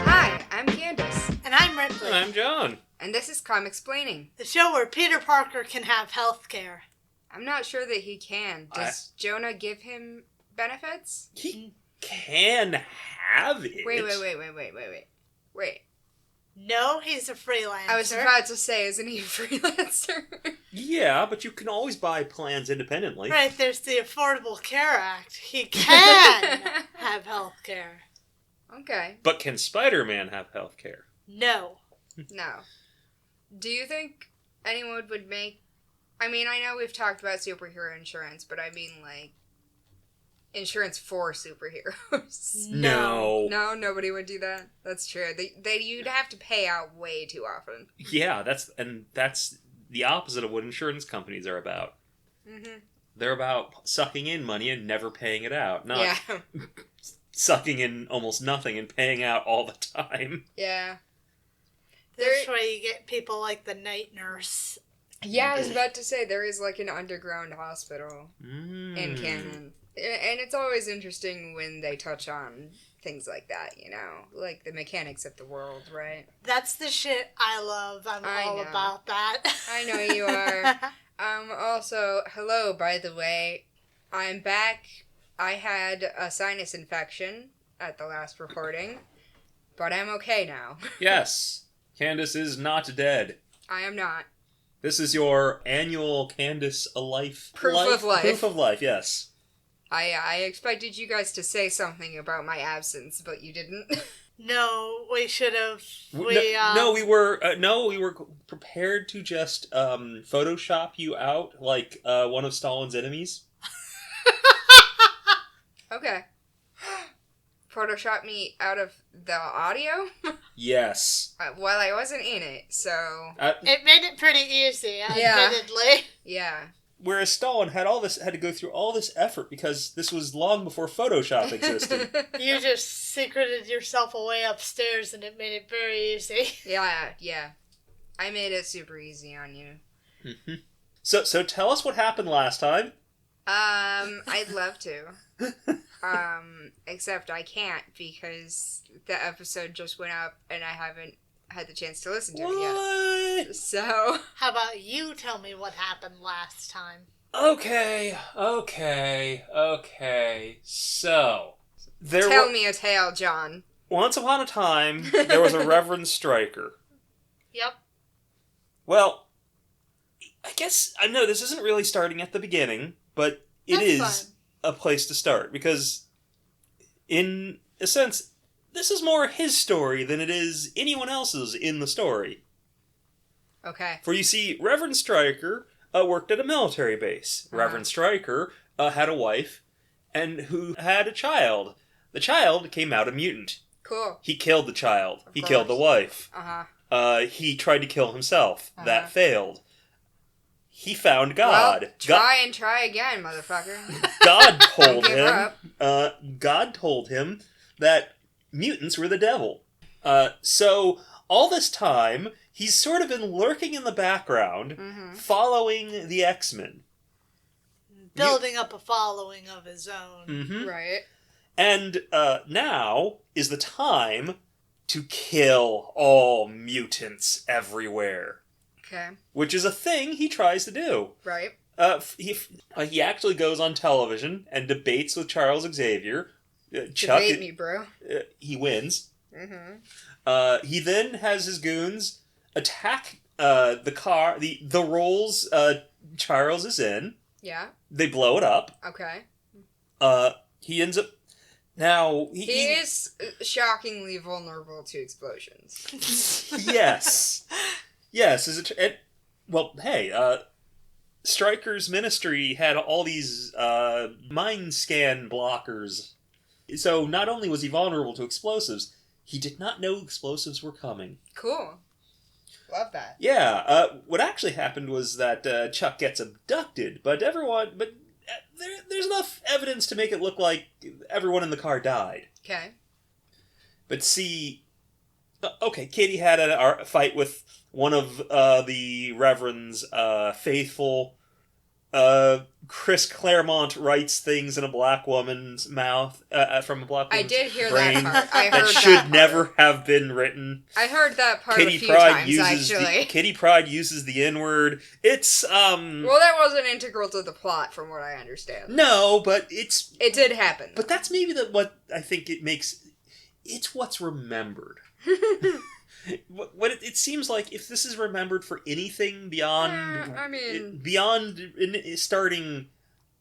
Hi, I'm Candace. And I'm Ripley. And I'm John. And this is Comicsplaining. The show where Peter Parker can have health care. I'm not sure that he can. Does Jonah give him benefits? He can have it. Wait. No, he's a freelancer. I was about to say, isn't he a freelancer? Yeah, but you can always buy plans independently. Right, there's the Affordable Care Act. He can have health care. Okay. But can Spider-Man have health care? No. No. Do you think anyone would make... I mean, I know we've talked about superhero insurance, but I mean, like, insurance for superheroes. No. No, nobody would do that. That's true. You'd have to pay out way too often. Yeah, that's the opposite of what insurance companies are about. Mm-hmm. They're about sucking in money and never paying it out, not sucking in almost nothing and paying out all the time. Yeah. That's why you get people like the night nurse. Yeah, I was about to say, there is like an underground hospital in canon. And it's always interesting when they touch on things like that, you know? Like the mechanics of the world, right? That's the shit I love. I'm all about that. I know you are. Also, hello, by the way. I'm back. I had a sinus infection at the last recording, but I'm okay now. Yes, Candace is not dead. I am not. This is your annual Candace Proof of life. Proof of life, yes. I expected you guys to say something about my absence, but you didn't. No, we should have. We were prepared to just Photoshop you out like one of Stalin's enemies. Okay. Photoshop me out of the audio? Yes. Well, I wasn't in it, so... It made it pretty easy, admittedly. Yeah. Whereas Stalin had to go through all this effort because this was long before Photoshop existed. You just secreted yourself away upstairs and it made it very easy. Yeah. I made it super easy on you. Mm-hmm. So tell us what happened last time. I'd love to. Except I can't because the episode just went up and I haven't had the chance to listen to it yet. So... How about you tell me what happened last time? Okay. So... Tell me a tale, John. Once upon a time, there was a Reverend Stryker. Yep. Well, I guess, I know this isn't really starting at the beginning, but it is a place to start, because in a sense, this is more his story than it is anyone else's in the story. Okay. For you see, Reverend Stryker worked at a military base. Uh-huh. Reverend Stryker had a wife and who had a child. The child came out a mutant. Cool. He killed the child. He killed the wife. Uh-huh. He tried to kill himself. Uh-huh. That failed. He found God. Well, try again, motherfucker. God told him that mutants were the devil. So all this time, he's sort of been lurking in the background, following the X-Men. Building up a following of his own. Mm-hmm. Right. And now is the time to kill all mutants everywhere. Okay. Which is a thing he tries to do. Right. He actually goes on television and debates with Charles Xavier. Debate me, bro. He wins. Mm-hmm. He then has his goons attack the car, the Rolls Charles is in. Yeah. They blow it up. Okay. He ends up... Now... He is shockingly vulnerable to explosions. Yes. Yes. Stryker's ministry had all these mind scan blockers. So not only was he vulnerable to explosives, he did not know explosives were coming. Cool. Love that. Yeah. What actually happened was that Chuck gets abducted, but there's enough evidence to make it look like everyone in the car died. Okay. But see... Okay, Kitty had a fight with one of the Reverend's faithful Chris Claremont writes things in a black woman's mouth, from a black woman's I did hear brain that part. I heard that should never have been written. I heard that part Kitty a few Pryde times, uses actually. Kitty Pryde uses the N-word. It's, Well, that wasn't integral to the plot, from what I understand. No, but it's... It did happen. But that's maybe what I think it makes... It's what's remembered. What it seems like, if this is remembered for anything beyond... beyond starting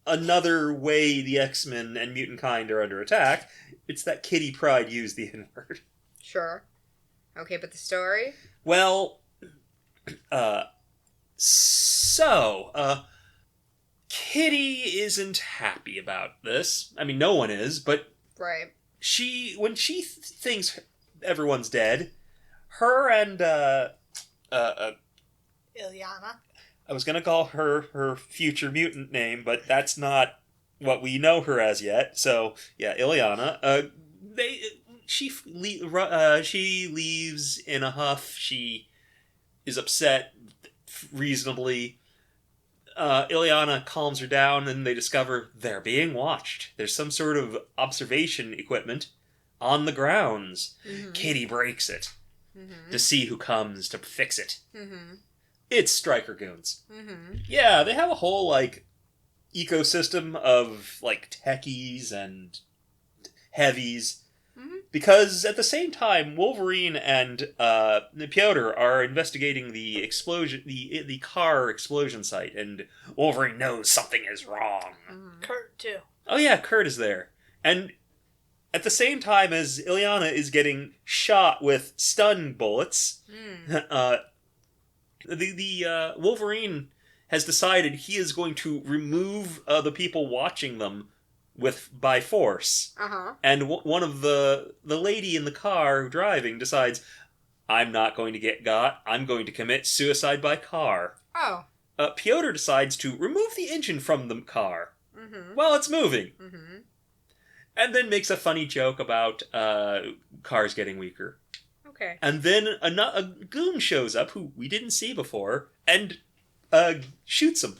another way the X-Men and mutant kind are under attack, it's that Kitty Pryde used the N-word. Sure. Okay, but the story? Well, Kitty isn't happy about this. I mean, no one is, but... Right. When she thinks everyone's dead, her and, Ilyana. I was gonna call her future mutant name, but that's not what we know her as yet, so, yeah, Ilyana, she leaves in a huff. She is upset, reasonably. Ilyana calms her down, and they discover they're being watched. There's some sort of observation equipment on the grounds. Mm-hmm. Kitty breaks it to see who comes to fix it. Mm-hmm. It's Stryker goons. Mm-hmm. Yeah, they have a whole, ecosystem of, techies and heavies. Mm-hmm. Because at the same time, Wolverine and Piotr are investigating the explosion, the car explosion site, and Wolverine knows something is wrong. Mm-hmm. Kurt, too. Oh yeah, Kurt is there. And at the same time as Ilyana is getting shot with stun bullets, the Wolverine has decided he is going to remove the people watching them by force. Uh-huh. And one of the lady in the car driving decides, I'm not going to get got. I'm going to commit suicide by car. Oh. Piotr decides to remove the engine from the car while it's moving. Mm-hmm. And then makes a funny joke about cars getting weaker. Okay. And then a goon shows up who we didn't see before and shoots him.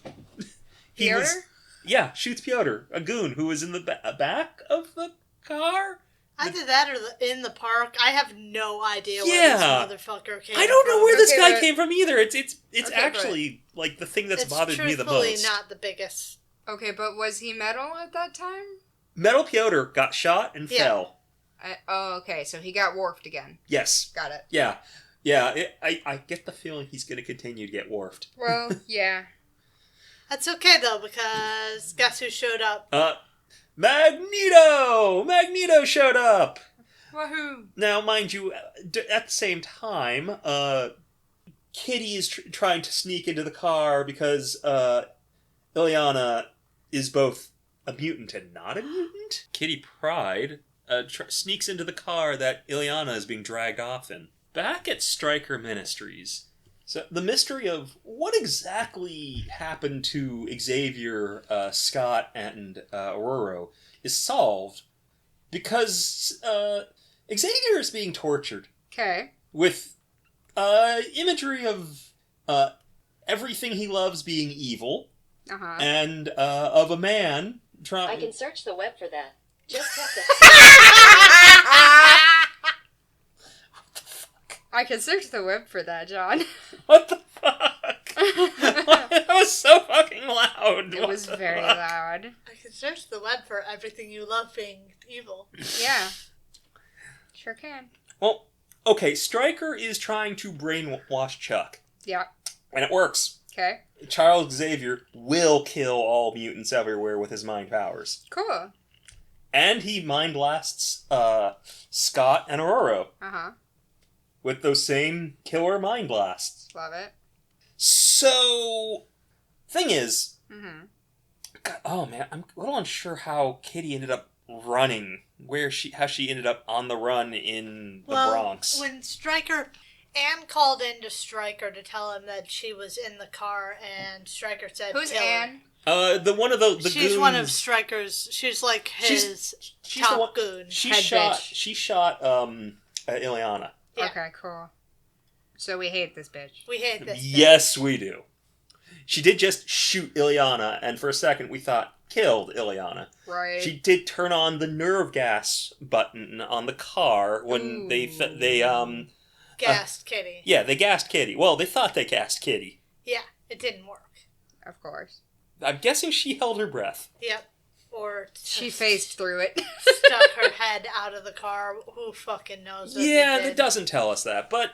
Piotr? Yeah, shoots Piotr, a goon who was in the back of the car. Either that or in the park. I have no idea where this motherfucker came from. I don't know where this guy came from either. It's actually the thing that's bothered me the most. It's truthfully not the biggest. Okay, but was he metal at that time? Metal Piotr got shot and fell. Okay, so he got warped again. Yes. Got it. Yeah. I get the feeling he's going to continue to get warped. Well, yeah. That's okay, though, because guess who showed up? Magneto! Magneto showed up! Woohoo! Now, mind you, at the same time, Kitty is trying to sneak into the car because Ilyana is both a mutant and not a mutant. Kitty Pryde sneaks into the car that Ilyana is being dragged off in. Back at Stryker Ministries... So the mystery of what exactly happened to Xavier, Scott, and Aurora is solved because Xavier is being tortured. Okay. With imagery of everything he loves being evil, and of a man trying... I can search the web for that. Just have to... I can search the web for that, John. What the fuck? That was so fucking loud. It was very loud. I can search the web for everything you love being evil. Yeah. Sure can. Well, okay, Stryker is trying to brainwash Chuck. Yeah. And it works. Okay. Charles Xavier will kill all mutants everywhere with his mind powers. Cool. And he mind blasts Scott and Aurora. Uh-huh. With those same killer mind blasts. Love it. So, thing is, God, oh man, I'm a little unsure how Kitty ended up running. How she ended up on the run in the Bronx. When Anne called in to Stryker to tell him that she was in the car, and Stryker said, "Who's Anne?" One of the she's goons. One of Stryker's. She's like his top goon. She shot Ilyana. Yeah. Okay, cool. So we hate this bitch. We hate this bitch. Yes, we do. she did just shoot Ileana, and for a second we thought killed Ileana. Right. She did turn on the nerve gas button on the car when they gassed Kitty. Yeah, they gassed Kitty. Well, they thought they gassed Kitty. Yeah, it didn't work. Of course. I'm guessing she held her breath. Yep. Or she phased through it. Stuck her head out of the car. Who fucking knows what Yeah, they did. it doesn't tell us that. But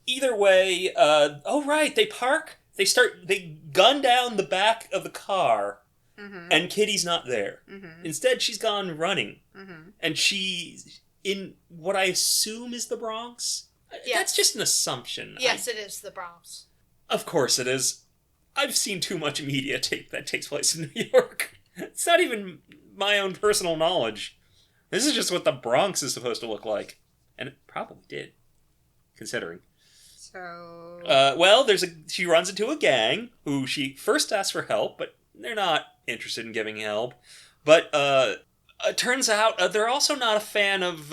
either way, they park. They gun down the back of the car, and Kitty's not there. Mm-hmm. Instead, she's gone running. Mm-hmm. And she's in what I assume is the Bronx. Yes. That's just an assumption. Yes, it is the Bronx. Of course it is. I've seen too much media that takes place in New York. It's not even my own personal knowledge. This is just what the Bronx is supposed to look like. And it probably did, considering. So... she runs into a gang who she first asks for help, but they're not interested in giving help. But it turns out they're also not a fan of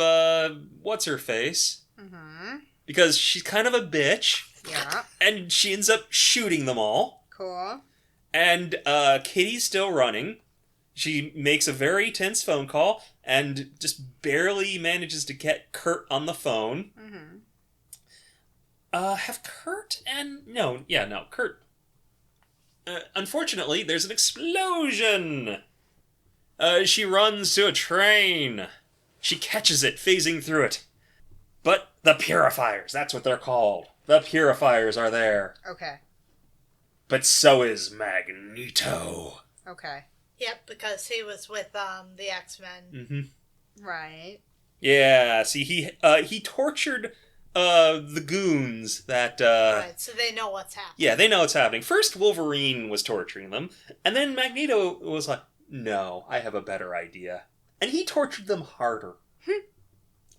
What's-Her-Face. Mm-hmm. Because she's kind of a bitch. Yeah. And she ends up shooting them all. Cool. And Kitty's still running. She makes a very tense phone call and just barely manages to get Kurt on the phone. Mm-hmm. Kurt. Unfortunately, there's an explosion. She runs to a train. She catches it, phasing through it. But the Purifiers, that's what they're called. The Purifiers are there. Okay. But so is Magneto. Okay. Yep, because he was with the X-Men. Mm-hmm. Right. Yeah, see, he tortured the goons that... right, so they know what's happening. Yeah, they know what's happening. First, Wolverine was torturing them, and then Magneto was like, no, I have a better idea. And he tortured them harder.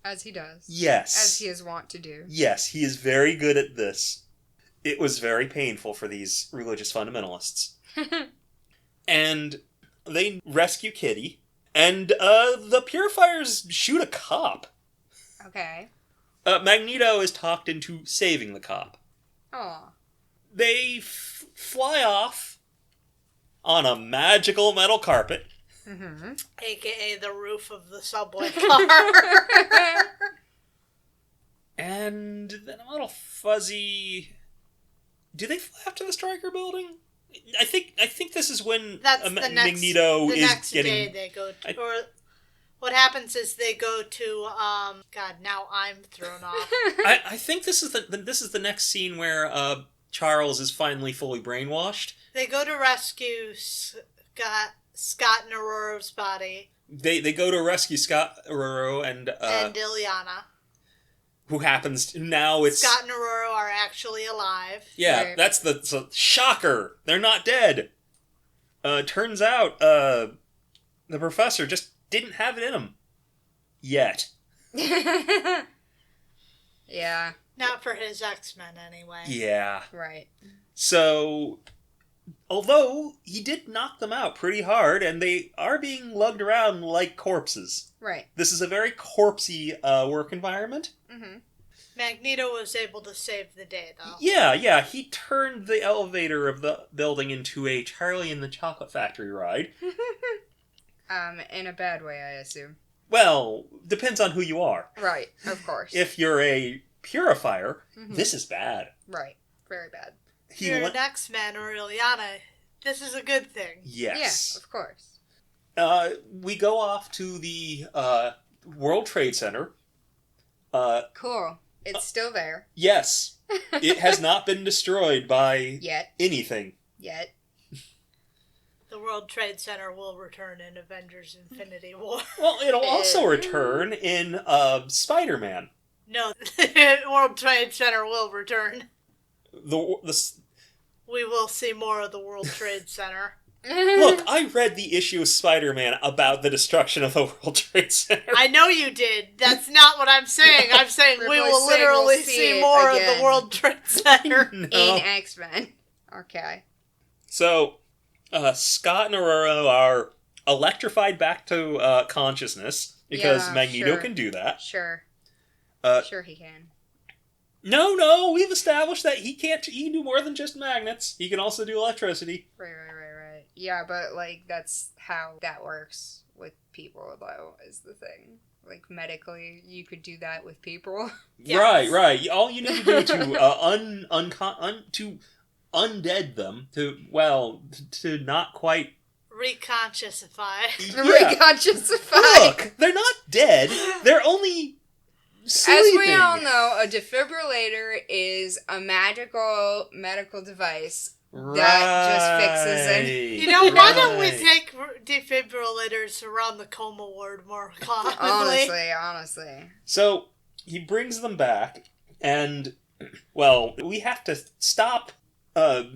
As he does. Yes. As he is wont to do. Yes, he is very good at this. It was very painful for these religious fundamentalists. And they rescue Kitty, and the Purifiers shoot a cop. Okay. Magneto is talked into saving the cop. Aw. They fly off on a magical metal carpet. Mm-hmm. AKA the roof of the subway car. And then I'm a little fuzzy. Do they fly up to the Stryker building? I think this is when Magneto is getting... Day they go to... or what happens is they go to... God, now I'm thrown off. I think this is the next scene where Charles is finally fully brainwashed. They go to rescue Scott and Aurora's body. They go to rescue Scott, Aurora, and Ileana. Who happens now it's... Scott and Aurora are actually alive. Yeah, right. That's the shocker. They're not dead. Turns out the professor just didn't have it in him. Yet. Yeah. Not for his X-Men, anyway. Yeah. Right. So... Although, he did knock them out pretty hard, and they are being lugged around like corpses. Right. This is a very corpsey work environment. Mm-hmm. Magneto was able to save the day, though. Yeah. He turned the elevator of the building into a Charlie and the Chocolate Factory ride. In a bad way, I assume. Well, depends on who you are. Right, of course. If you're a purifier, this is bad. Right. Very bad. If you're an X-Men or Ileana, this is a good thing. Yes. Yeah, of course. We go off to the World Trade Center. Cool. It's still there. Yes. It has not been destroyed by anything. Yet. The World Trade Center will return in Avengers Infinity War. Well, it'll also return in Spider-Man. No, the World Trade Center will return. We will see more of the World Trade Center. Look, I read the issue of Spider-Man about the destruction of the World Trade Center. I know you did. That's not what I'm saying. I'm saying we will literally see more of the World Trade Center. No. In X-Men. Okay. So, Scott and Aurora are electrified back to consciousness because Magneto can do that. Sure. Sure he can. No, we've established that he can do more than just magnets. He can also do electricity. Right. Yeah, but, like, that's how that works with people, though, is the thing. Like, medically, you could do that with people. Yes. Right. All you need to do to undead them, to not quite... Reconsciousify. Yeah. Reconsciousify. Look, they're not dead. They're only sleeping. As we all know, a defibrillator is a magical medical device that just fixes it. You know, why don't we take defibrillators around the coma ward more commonly? Honestly. So, he brings them back, and, well, we have to stop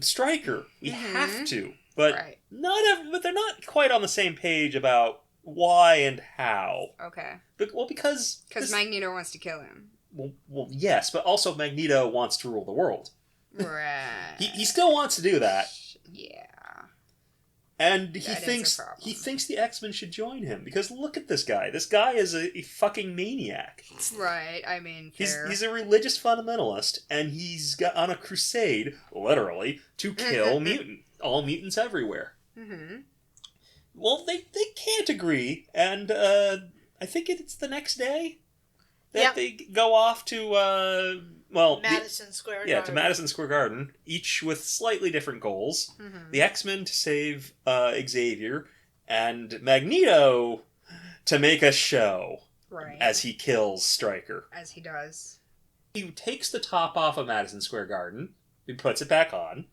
Stryker. We have to. But but they're not quite on the same page about why and how. Okay. Because Magneto wants to kill him. Well, yes, but also Magneto wants to rule the world. Right. He still wants to do that. Yeah. And he thinks the X-Men should join him because look at this guy. This guy is a fucking maniac. Right. I mean, fair. He's a religious fundamentalist, and he's got on a crusade, literally, to kill all mutants everywhere. Mm-hmm. Well, they can't agree, and I think it's the next day that they go off to Madison Square Garden. Yeah, to Madison Square Garden, each with slightly different goals. Mm-hmm. The X-Men to save Xavier, and Magneto to make a show. Right. As he kills Stryker. As he does. He takes the top off of Madison Square Garden, he puts it back on,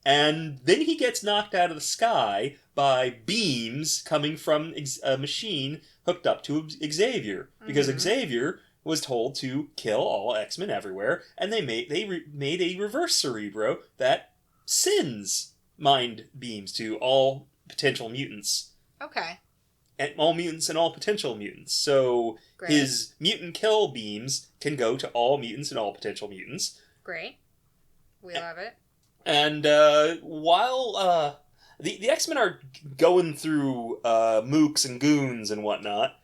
and then he gets knocked out of the sky by beams coming from a machine hooked up to Xavier. Because Xavier was told to kill all X-Men everywhere, and they made a reverse Cerebro that sends mind beams to all potential mutants. Okay. And all mutants and all potential mutants. So his mutant kill beams can go to all mutants and all potential mutants. Great. We love it. And while the X-Men are going through mooks and goons and whatnot,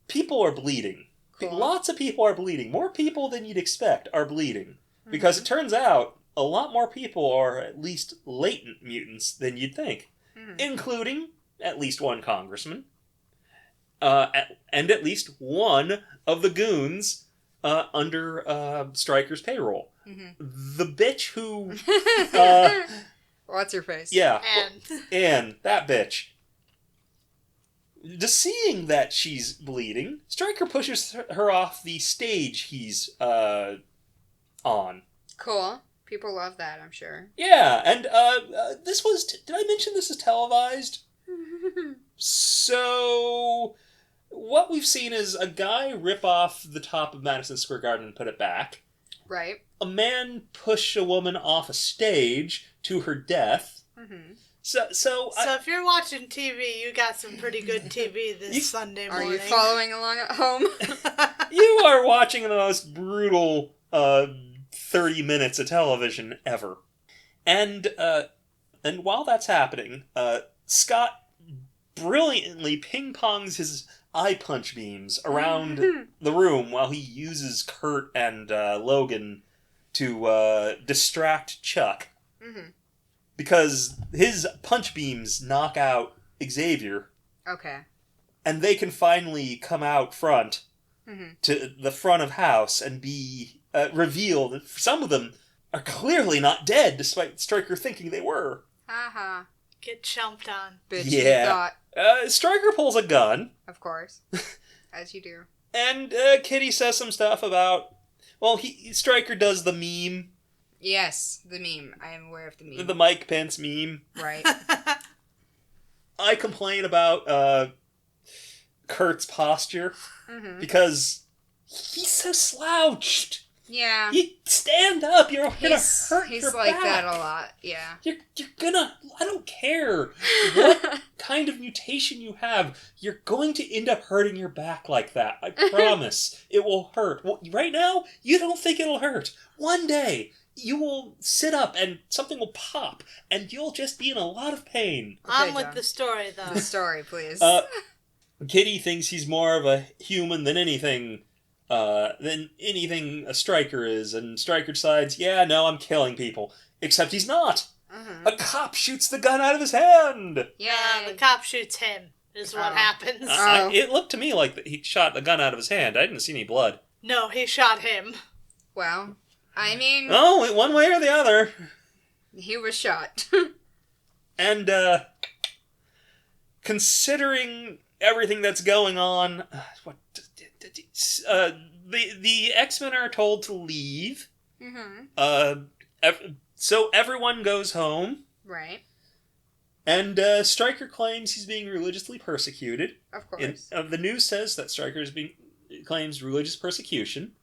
people are bleeding. Cool. Lots of people are bleeding. More people than you'd expect are bleeding. Because it turns out a lot more people are at least latent mutants than you'd think. Including at least one congressman. And at least one of the goons under Stryker's payroll. The bitch who... What's her face? Yeah. Anne, that bitch. Just seeing that she's bleeding, Stryker pushes her off the stage he's on. Cool. People love that, I'm sure. Yeah, and this was... Did I mention this is televised? So, what we've seen is a guy rip off the top of Madison Square Garden and put it back. Right. A man push a woman off a stage to her death. So if you're watching TV, you got some pretty good TV this Sunday morning. Are you following along at home? You are watching the most brutal 30 minutes of television ever. And while that's happening, Scott brilliantly ping-pongs his eye punch beams around the room while he uses Kurt and Logan to distract Chuck. Because his punch beams knock out Xavier. Okay. And they can finally come out front to the front of house and be revealed that some of them are clearly not dead, despite Stryker thinking they were. Haha. Get chumped on. Bitch, yeah. Stryker pulls a gun. Of course. As you do. And Kitty says some stuff about... Well, Stryker does the meme. Yes, the meme. I am aware of the meme. The Mike Pence meme. Right. I complain about Kurt's posture. Because he's so slouched. Yeah. You stand up, you're gonna hurt He's your like back. that a lot, yeah. You're gonna... I don't care what kind of mutation you have. You're going to end up hurting your back like that. I promise. It will hurt. Well, right now, you don't think it'll hurt. One day, you will sit up and something will pop, and you'll just be in a lot of pain. On with the story, though. The story, please. Kitty thinks he's more of a human than anything. than anything a Stryker is. And Stryker decides, yeah, no, I'm killing people. Except he's not. Mm-hmm. A cop shoots the gun out of his hand. Yeah, the cop shoots him, is what happens. It looked to me like he shot the gun out of his hand. I didn't see any blood. No, he shot him. Well, I mean... Oh, one way or the other. He was shot. And, considering everything that's going on, the X-Men are told to leave. Mm-hmm. So everyone goes home. Right. And Stryker claims he's being religiously persecuted. Of course. The news says that Stryker claims religious persecution.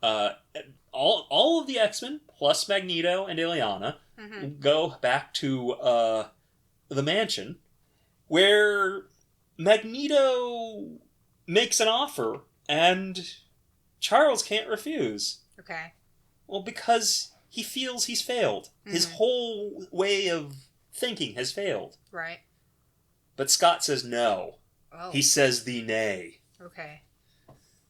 All of the X-Men, plus Magneto and Ileana, go back to the mansion, where Magneto makes an offer, and Charles can't refuse. Okay. Well, because he feels he's failed. His whole way of thinking has failed. Right. But Scott says no. Oh. He says the nay. Okay.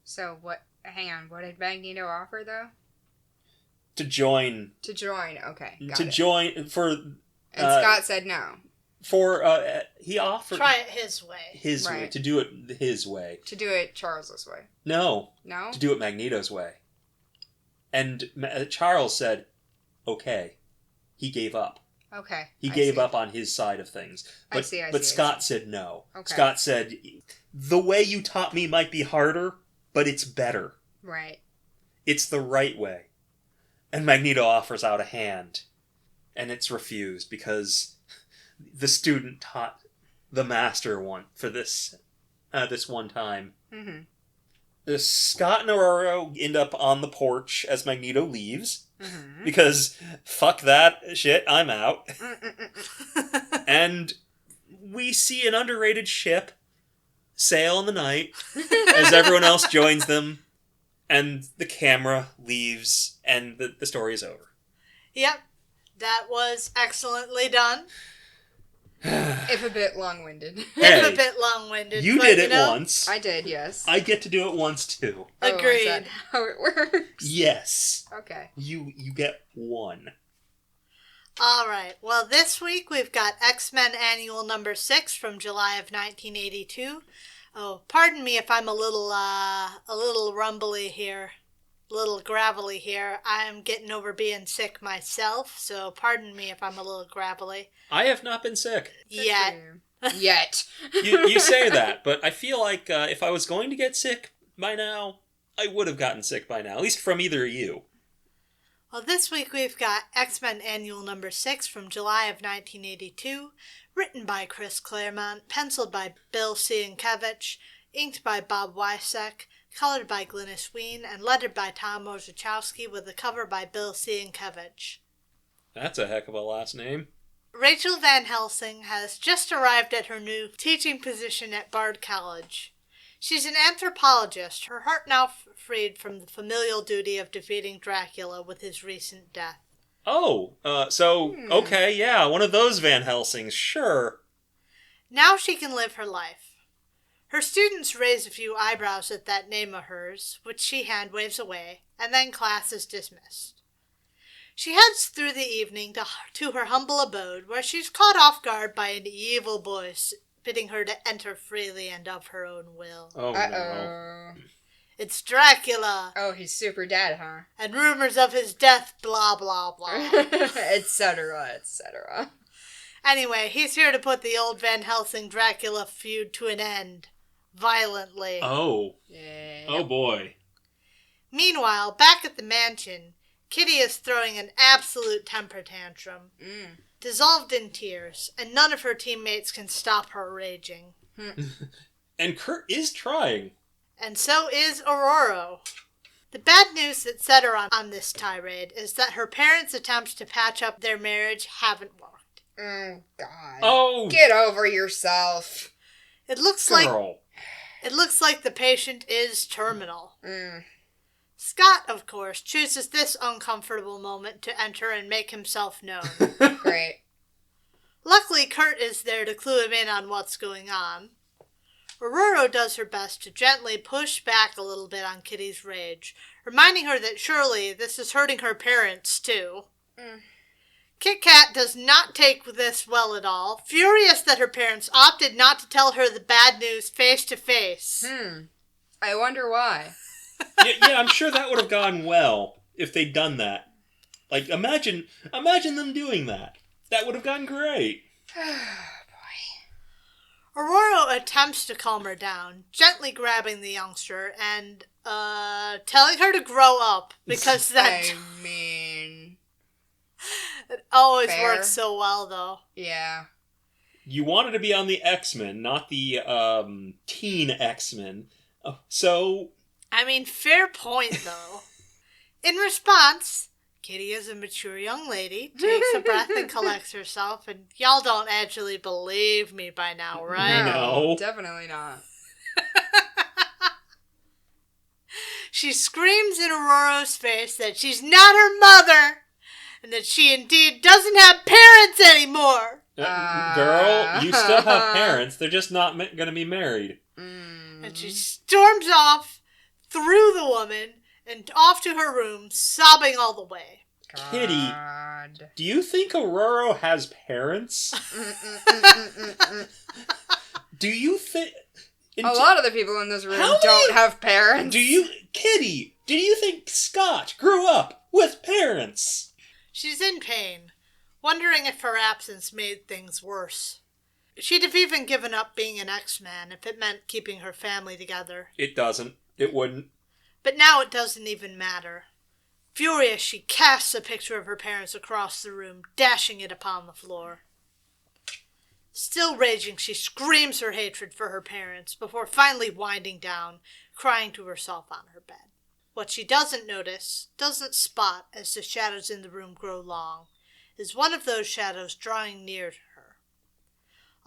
So what... Hang on. What did Magneto offer, though? To join. To join. Okay. Got to it. join for... And Scott said no. He offered... Try it his way. His way. To do it his way. To do it Charles's way. No. No? To do it Magneto's way. And Charles said, okay. He gave up. Okay. He gave up on his side of things. But, I see. But Scott said no. Okay. Scott said, the way you taught me might be harder, but it's better. Right. It's the right way. And Magneto offers out a hand. And it's refused because the student taught the master one for this one time. Mm-hmm. Scott and Aurora end up on the porch as Magneto leaves. Mm-hmm. Because fuck that shit, I'm out. And we see an underrated ship sail in the night as everyone else joins them. And the camera leaves and the story is over. Yep. That was excellently done. If a bit long-winded. Hey, If a bit long-winded. You did it once. I did, yes. I get to do it once too. Oh, Agreed. is that how it works? Yes. Okay. You get one. All right. Well, this week we've got X-Men Annual number 6 from July of 1982. Oh, pardon me if I'm a little rumbly here, a little gravelly here. I'm getting over being sick myself, so pardon me if I'm a little gravelly. I have not been sick. Yet. Yet. You say that, but I feel like if I was going to get sick by now, I would have gotten sick by now, at least from either of you. Well, this week we've got X-Men Annual number 6 from July of 1982, written by Chris Claremont, penciled by Bill Sienkiewicz, inked by Bob Wysek, colored by Glynis Wein, and lettered by Tom Orzechowski, with a cover by Bill Sienkiewicz. That's a heck of a last name. Rachel Van Helsing has just arrived at her new teaching position at Bard College. She's an anthropologist, her heart now freed from the familial duty of defeating Dracula with his recent death. Oh, okay, yeah, one of those Van Helsings, sure. Now she can live her life. Her students raise a few eyebrows at that name of hers, which she hand waves away, and then class is dismissed. She heads through the evening to her humble abode, where she's caught off guard by an evil voice bidding her to enter freely and of her own will. Oh, Uh-oh. no. It's Dracula! Oh, he's super dead, huh? And rumors of his death, blah, blah, blah. Etc., etc. Anyway, he's here to put the old Van Helsing Dracula feud to an end. Violently. Oh. Yeah. Oh, boy. Meanwhile, back at the mansion, Kitty is throwing an absolute temper tantrum. Dissolved in tears, and none of her teammates can stop her raging. And Kurt is trying. And so is Aurora. The bad news that set her on this tirade is that her parents' attempts to patch up their marriage haven't worked. Oh, God. Oh, Get over yourself. It looks girl. like the patient is terminal. Mm. Scott, of course, chooses this uncomfortable moment to enter and make himself known. Great. Luckily, Kurt is there to clue him in on what's going on. Aurora does her best to gently push back a little bit on Kitty's rage, reminding her that surely this is hurting her parents, too. Kit Kat does not take this well at all, furious that her parents opted not to tell her the bad news face to face. I wonder why. yeah, I'm sure that would have gone well if they'd done that. Like, imagine them doing that. That would have gone great. Aurora attempts to calm her down, gently grabbing the youngster and, telling her to grow up, because that... I mean... It always Fair. works so well, though. Yeah. You wanted to be on the X-Men, not the, teen X-Men. So... I mean, fair point, though. In response, Kitty is a mature young lady, takes a breath and collects herself, and y'all don't actually believe me by now, right? No. Definitely not. She screams in Aurora's face that she's not her mother, and that she indeed doesn't have parents anymore. Girl, you still have parents. They're just not going to be married. And she storms off through the woman and off to her room, sobbing all the way. Kitty, do you think Aurora has parents? Do you think... A lot of the people in this room don't have parents. Kitty, do you think Scott grew up with parents? She's in pain, wondering if her absence made things worse. She'd have even given up being an X-Man if it meant keeping her family together. It doesn't. It wouldn't. But now it doesn't even matter. Furious, she casts a picture of her parents across the room, dashing it upon the floor. Still raging, she screams her hatred for her parents before finally winding down, crying to herself on her bed. What she doesn't spot as the shadows in the room grow long, is one of those shadows drawing near to her.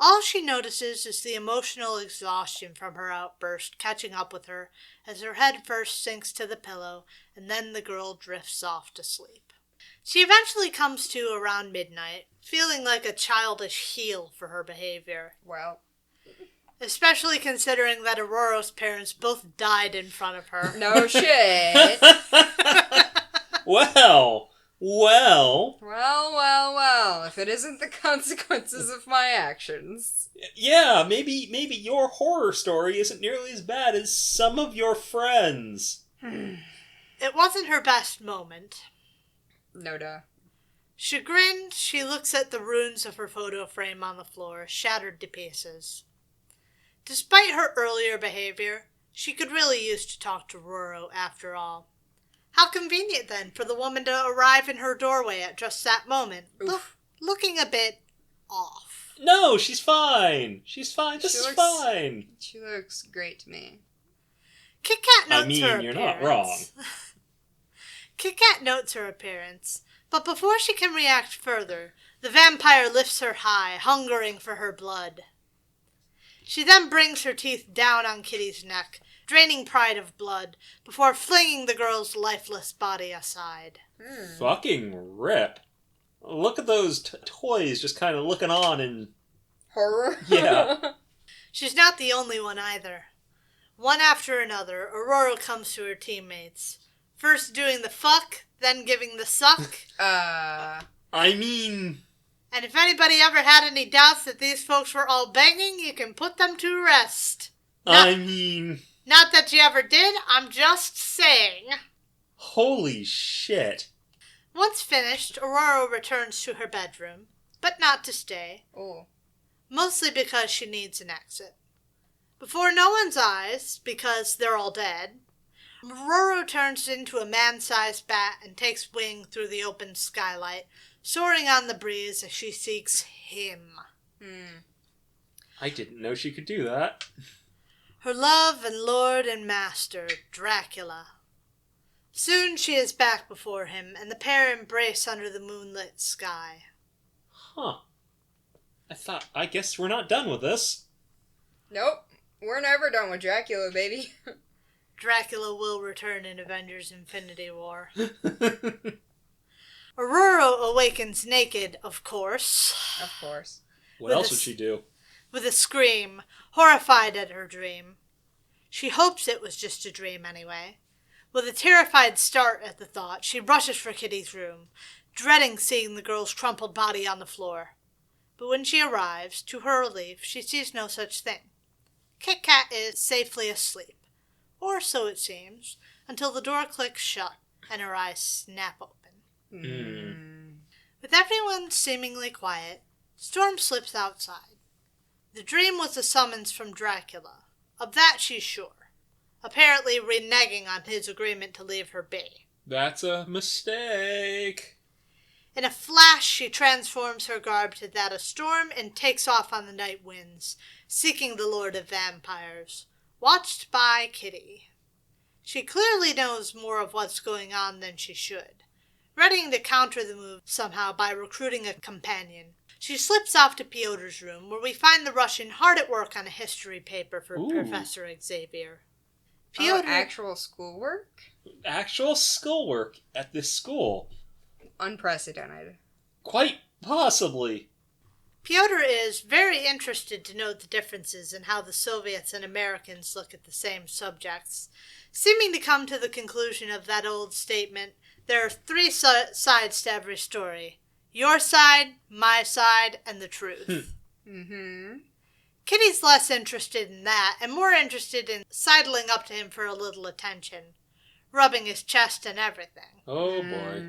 All she notices is the emotional exhaustion from her outburst catching up with her as her head first sinks to the pillow and then the girl drifts off to sleep. She eventually comes to around midnight, feeling like a childish heel for her behavior. Well. Especially considering that Aurora's parents both died in front of her. No shit. Well. Well. If it isn't the consequences of my actions. Yeah, maybe your horror story isn't nearly as bad as some of your friends. It wasn't her best moment. No duh. Chagrined, she looks at the ruins of her photo frame on the floor, shattered to pieces. Despite her earlier behavior, she could really use to talk to Roro after all. How convenient, then, for the woman to arrive in her doorway at just that moment, looking a bit off. No, she's fine. She's fine. This is fine. She looks great to me. Kit Kat notes her appearance. You're not wrong. Kit Kat notes her appearance, but before she can react further, the vampire lifts her high, hungering for her blood. She then brings her teeth down on Kitty's neck, draining pride of blood, before flinging the girl's lifeless body aside. Fucking rip. Look at those toys just kind of looking on in... Horror? Yeah. She's not the only one either. One after another, Aurora comes to her teammates. First doing the fuck, then giving the suck. I mean... And if anybody ever had any doubts that these folks were all banging, you can put them to rest. Not that you ever did, I'm just saying. Holy shit. Once finished, Aurora returns to her bedroom, but not to stay. Oh. Mostly because she needs an exit. Before no one's eyes, because they're all dead, Aurora turns into a man-sized bat and takes wing through the open skylight, soaring on the breeze as she seeks him. I didn't know she could do that. Her love and lord and master, Dracula. Soon she is back before him, and the pair embrace under the moonlit sky. Huh. I guess we're not done with this. Nope. We're never done with Dracula, baby. Dracula will return in Avengers Infinity War. Aurora awakens naked, of course. Of course. What else would she do? with a scream, horrified at her dream. She hopes it was just a dream anyway. With a terrified start at the thought, she rushes for Kitty's room, dreading seeing the girl's crumpled body on the floor. But when she arrives, to her relief, she sees no such thing. Kit Kat is safely asleep, or so it seems, until the door clicks shut and her eyes snap open. With everyone seemingly quiet, Storm slips outside. The dream was a summons from Dracula. Of that she's sure, apparently reneging on his agreement to leave her be. That's a mistake. In a flash, she transforms her garb to that of Storm and takes off on the night winds, seeking the Lord of Vampires, watched by Kitty. She clearly knows more of what's going on than she should, readying to counter the move somehow by recruiting a companion. She slips off to Piotr's room, where we find the Russian hard at work on a history paper for Professor Xavier. Piotr... actual schoolwork? Actual schoolwork at this school. Unprecedented. Quite possibly. Piotr is very interested to note the differences in how the Soviets and Americans look at the same subjects, seeming to come to the conclusion of that old statement, there are three sides to every story. Your side, my side, and the truth. Kitty's less interested in that, and more interested in sidling up to him for a little attention, rubbing his chest and everything. Oh, boy.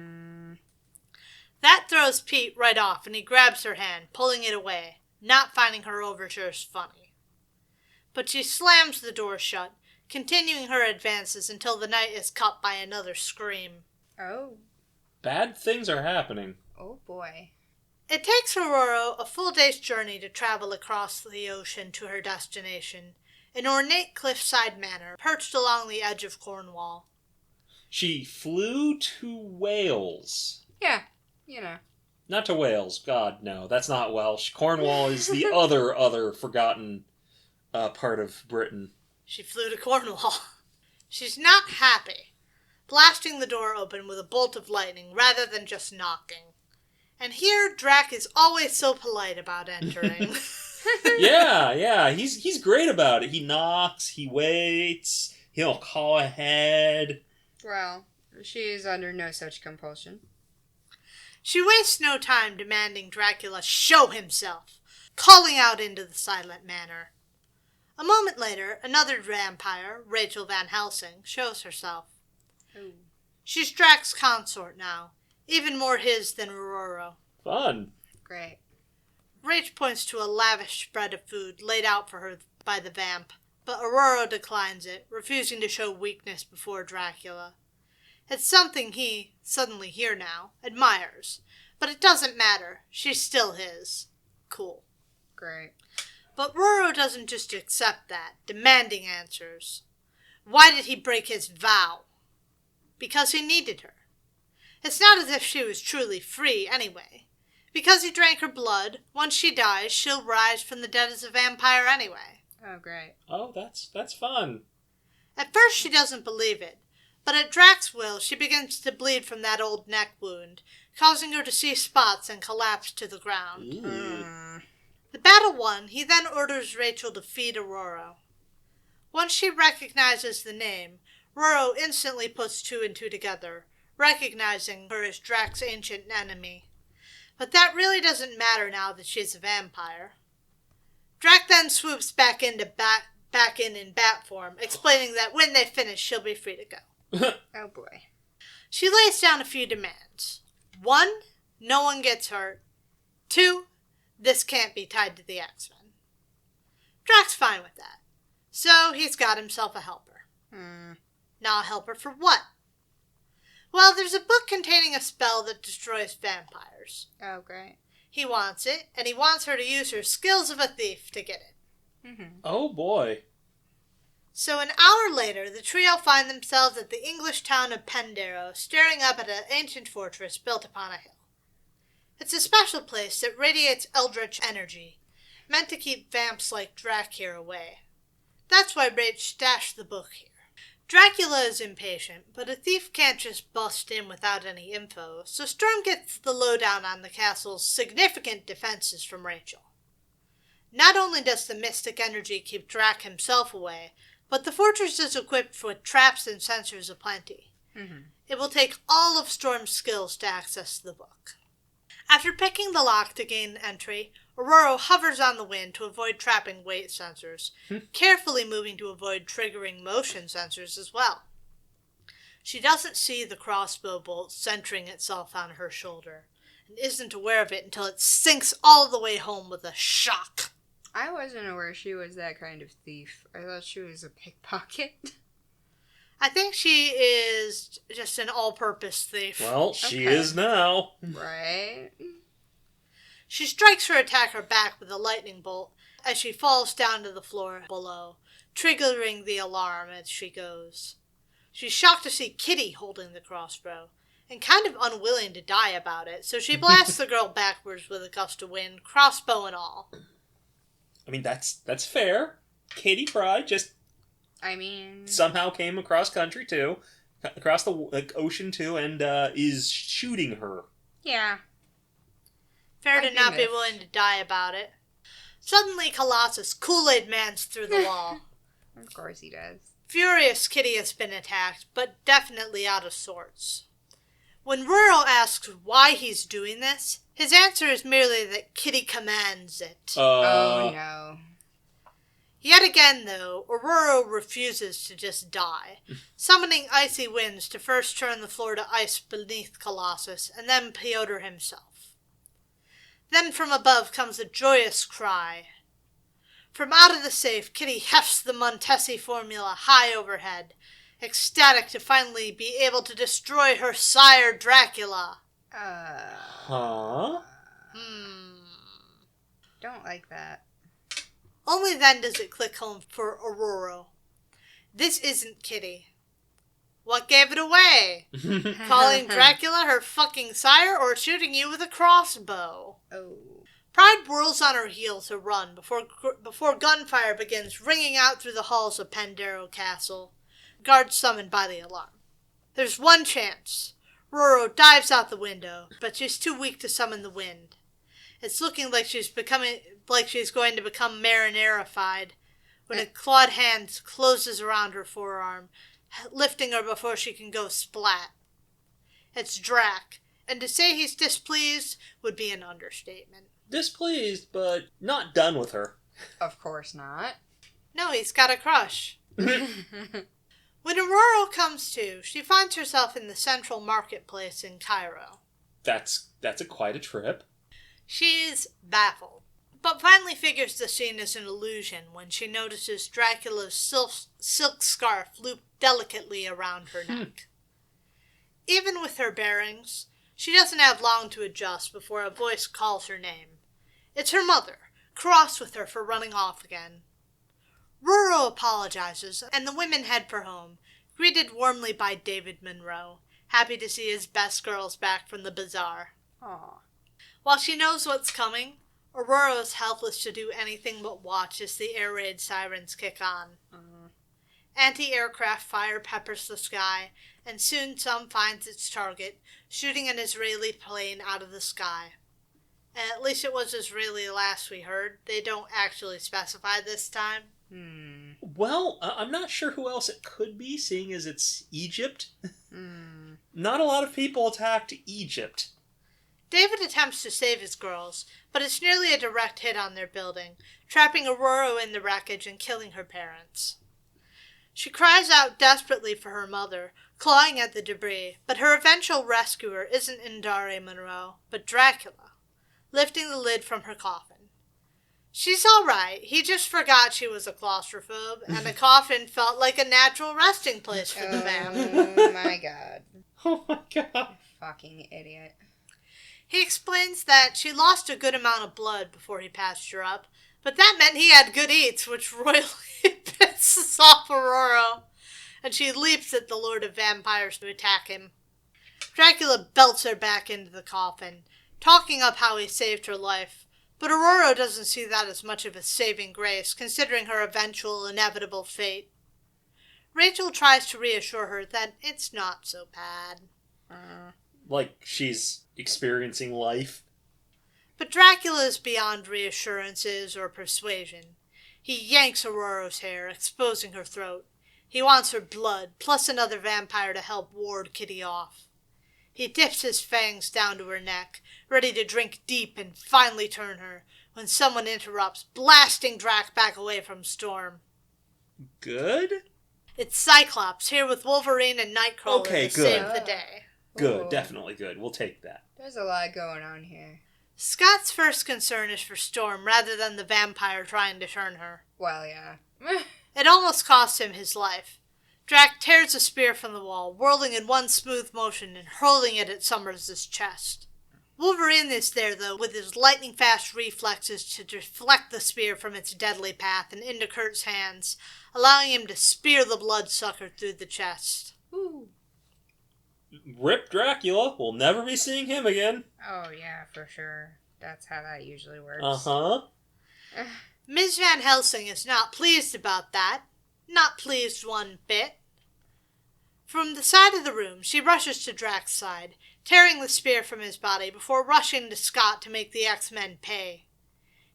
That throws Pete right off, and he grabs her hand, pulling it away, not finding her overtures funny. But she slams the door shut, continuing her advances until the night is cut by another scream. Oh. Bad things are happening. Oh, boy. It takes Aurora a full day's journey to travel across the ocean to her destination, an ornate cliffside manor perched along the edge of Cornwall. She flew to Wales. Yeah, you know. Not to Wales. God, no. That's not Welsh. Cornwall is the other forgotten part of Britain. She flew to Cornwall. She's not happy, blasting the door open with a bolt of lightning rather than just knocking. And here, Drac is always so polite about entering. Yeah, he's great about it. He knocks, he waits, he'll call ahead. Well, she is under no such compulsion. She wastes no time demanding Dracula show himself, calling out into the silent manor. A moment later, another vampire, Rachel Van Helsing, shows herself. Ooh. She's Drac's consort now, even more his than Aurora. Fun. Great. Rach points to a lavish spread of food laid out for her by the vamp, but Aurora declines it, refusing to show weakness before Dracula. It's something he, suddenly here now, admires, but it doesn't matter. She's still his. Cool. Great. But Roro doesn't just accept that, demanding answers. Why did he break his vow? Because he needed her. It's not as if she was truly free, anyway. Because he drank her blood, once she dies, she'll rise from the dead as a vampire anyway. Oh, great. Oh, that's fun. At first she doesn't believe it, but at Drac's will she begins to bleed from that old neck wound, causing her to see spots and collapse to the ground. The battle won, he then orders Rachel to feed Aurora. Once she recognizes the name, Roro instantly puts two and two together, recognizing her as Drac's ancient enemy. But that really doesn't matter now that she's a vampire. Drac then swoops back in bat form, explaining that when they finish, she'll be free to go. Oh, boy. She lays down a few demands. 1, no one gets hurt. 2, this can't be tied to the X-Men. Drac's fine with that. So he's got himself a helper. Now a helper for what? Well, there's a book containing a spell that destroys vampires. Oh, great. He wants it, and he wants her to use her skills of a thief to get it. Oh, boy. So an hour later, the trio find themselves at the English town of Pendero, staring up at an ancient fortress built upon a hill. It's a special place that radiates eldritch energy, meant to keep vamps like Drac here away. That's why Rach stashed the book here. Dracula is impatient, but a thief can't just bust in without any info, so Storm gets the lowdown on the castle's significant defenses from Rachel. Not only does the mystic energy keep Drac himself away, but the fortress is equipped with traps and sensors aplenty. Mm-hmm. It will take all of Storm's skills to access the book. After picking the lock to gain entry, Aurora hovers on the wind to avoid trapping weight sensors, carefully moving to avoid triggering motion sensors as well. She doesn't see the crossbow bolt centering itself on her shoulder, and isn't aware of it until it sinks all the way home with a shock. I wasn't aware she was that kind of thief. I thought she was a pickpocket. I think she is just an all-purpose thief. Well, she Okay. is now. Right? She strikes her attacker back with a lightning bolt as she falls down to the floor below, triggering the alarm as she goes. She's shocked to see Kitty holding the crossbow, and kind of unwilling to die about it, so she blasts the girl backwards with a gust of wind, crossbow and all. I mean, that's fair. Katie Pry just I mean... somehow came across country too, across the ocean too, and is shooting her. Yeah. Fair I'd to be not be miffed. willing to die about it. Suddenly, Colossus Kool-Aid Man's through the wall. Of course he does. Furious, Kitty has been attacked, but definitely out of sorts. When Ruro asks why he's doing this, his answer is merely that Kitty commands it. Oh no. Yet again, though, Aurora refuses to just die, summoning icy winds to first turn the floor to ice beneath Colossus, and then Piotr himself. Then from above comes a joyous cry. From out of the safe, Kitty hefts the Montesi formula high overhead, ecstatic to finally be able to destroy her sire Dracula. Huh? Don't like that. Only then does it click home for Aurora. This isn't Kitty. What gave it away? Calling Dracula her fucking sire or shooting you with a crossbow? Oh. Pride whirls on her heel to run before gunfire begins ringing out through the halls of Pandero Castle, guards summoned by the alarm. There's one chance. Roro dives out the window, but she's too weak to summon the wind. It's looking like she's going to become marinerified when a clawed hand closes around her forearm, lifting her before she can go splat. It's Drac, and to say he's displeased would be an understatement. Displeased, but not done with her. Of course not. No, he's got a crush. When Aurora comes to, she finds herself in the central marketplace in Cairo. That's quite a trip. She's baffled, but finally figures the scene is an illusion when she notices Dracula's silk scarf looped delicately around her neck. Even with her bearings, she doesn't have long to adjust before a voice calls her name. It's her mother, cross with her for running off again. Ruro apologizes, and the women head for home, greeted warmly by David Monroe, happy to see his best girls back from the bazaar. Aw. While she knows what's coming, Aurora is helpless to do anything but watch as the air raid sirens kick on. Anti-aircraft fire peppers the sky, and soon some finds its target, shooting an Israeli plane out of the sky. At least it was Israeli last we heard. They don't actually specify this time. Well, I'm not sure who else it could be, seeing as it's Egypt. Not a lot of people attacked Egypt. David attempts to save his girls, but it's nearly a direct hit on their building, trapping Aurora in the wreckage and killing her parents. She cries out desperately for her mother, clawing at the debris, but her eventual rescuer isn't Indare Monroe, but Dracula, lifting the lid from her coffin. She's all right. He just forgot she was a claustrophobe, and a coffin felt like a natural resting place for the vamp. Oh my god. Oh my god. Fucking idiot. He explains that she lost a good amount of blood before he patched her up, but that meant he had good eats, which royally pisses off Aurora, and she leaps at the Lord of Vampires to attack him. Dracula belts her back into the coffin, talking up how he saved her life, but Aurora doesn't see that as much of a saving grace, considering her eventual inevitable fate. Rachel tries to reassure her that it's not so bad. Like she's experiencing life. But Dracula is beyond reassurances or persuasion. He yanks Aurora's hair, exposing her throat. He wants her blood, plus another vampire to help ward Kitty off. He dips his fangs down to her neck, ready to drink deep and finally turn her, when someone interrupts, blasting Drac back away from Storm. Good? It's Cyclops, here with Wolverine and Nightcrawler Okay, to good. save the day. Good, Ooh. definitely good. We'll take that. There's a lot going on here. Scott's first concern is for Storm rather than the vampire trying to turn her. Well, yeah. It almost costs him his life. Drac tears a spear from the wall, whirling in one smooth motion and hurling it at Summers' chest. Wolverine is there, though, with his lightning-fast reflexes to deflect the spear from its deadly path and into Kurt's hands, allowing him to spear the bloodsucker through the chest. Ooh. Rip Dracula. We'll never be seeing him again. Oh, yeah, for sure. That's how that usually works. Uh-huh. Ms. Van Helsing is not pleased about that. Not pleased one bit. From the side of the room, she rushes to Drac's side, tearing the spear from his body before rushing to Scott to make the X-Men pay.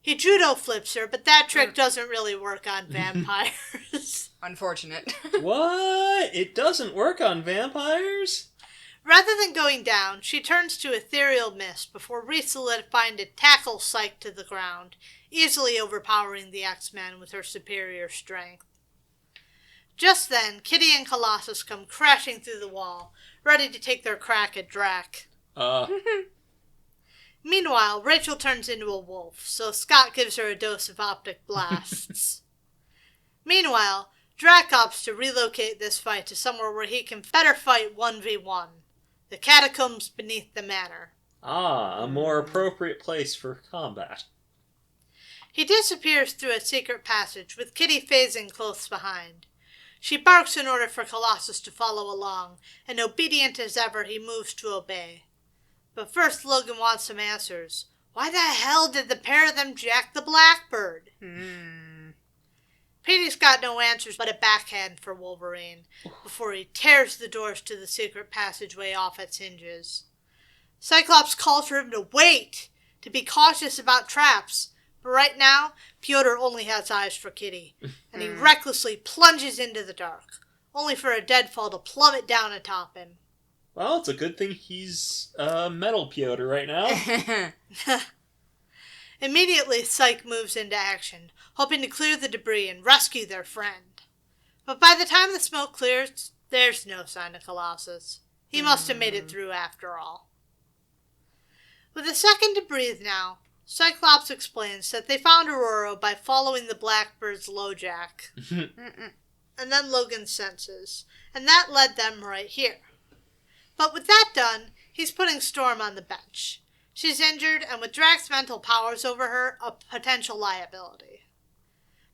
He judo flips her, but that trick doesn't really work on vampires. Unfortunate. What? It doesn't work on vampires? Rather than going down, she turns to ethereal mist before re-solidifying to tackle Psyche to the ground, easily overpowering the X-Men with her superior strength. Just then, Kitty and Colossus come crashing through the wall, ready to take their crack at Drac. Meanwhile, Rachel turns into a wolf, so Scott gives her a dose of optic blasts. Meanwhile, Drac opts to relocate this fight to somewhere where he can better fight 1v1. The catacombs beneath the manor. A more appropriate place for combat. He disappears through a secret passage, with Kitty phasing close behind. She barks in order for Colossus to follow along, and obedient as ever, he moves to obey. But first Logan wants some answers. Why the hell did the pair of them jack the Blackbird? Petey's got no answers but a backhand for Wolverine, before he tears the doors to the secret passageway off its hinges. Cyclops calls for him to wait, to be cautious about traps, but right now, Piotr only has eyes for Kitty, and he recklessly plunges into the dark, only for a deadfall to plummet down atop him. Well, it's a good thing he's metal Piotr right now. Immediately, Psyche moves into action, hoping to clear the debris and rescue their friend. But by the time the smoke clears, there's no sign of Colossus. He must have made it through after all. With a second to breathe now, Cyclops explains that they found Aurora by following the Blackbird's LoJack. And then Logan senses, and that led them right here. But with that done, he's putting Storm on the bench. She's injured, and with Drac's mental powers over her, a potential liability.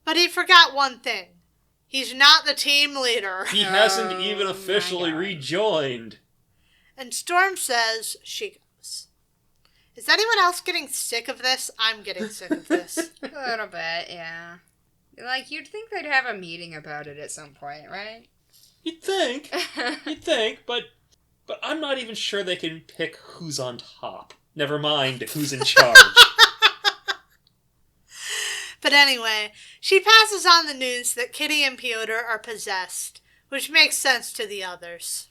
But he forgot one thing. He's not the team leader. He hasn't even officially rejoined. And Storm says she goes. Is anyone else getting sick of this? I'm getting sick of this. A little bit, yeah. Like, you'd think they'd have a meeting about it at some point, right? You'd think, but I'm not even sure they can pick who's on top. Never mind who's in charge. But anyway, she passes on the news that Kitty and Piotr are possessed, which makes sense to the others.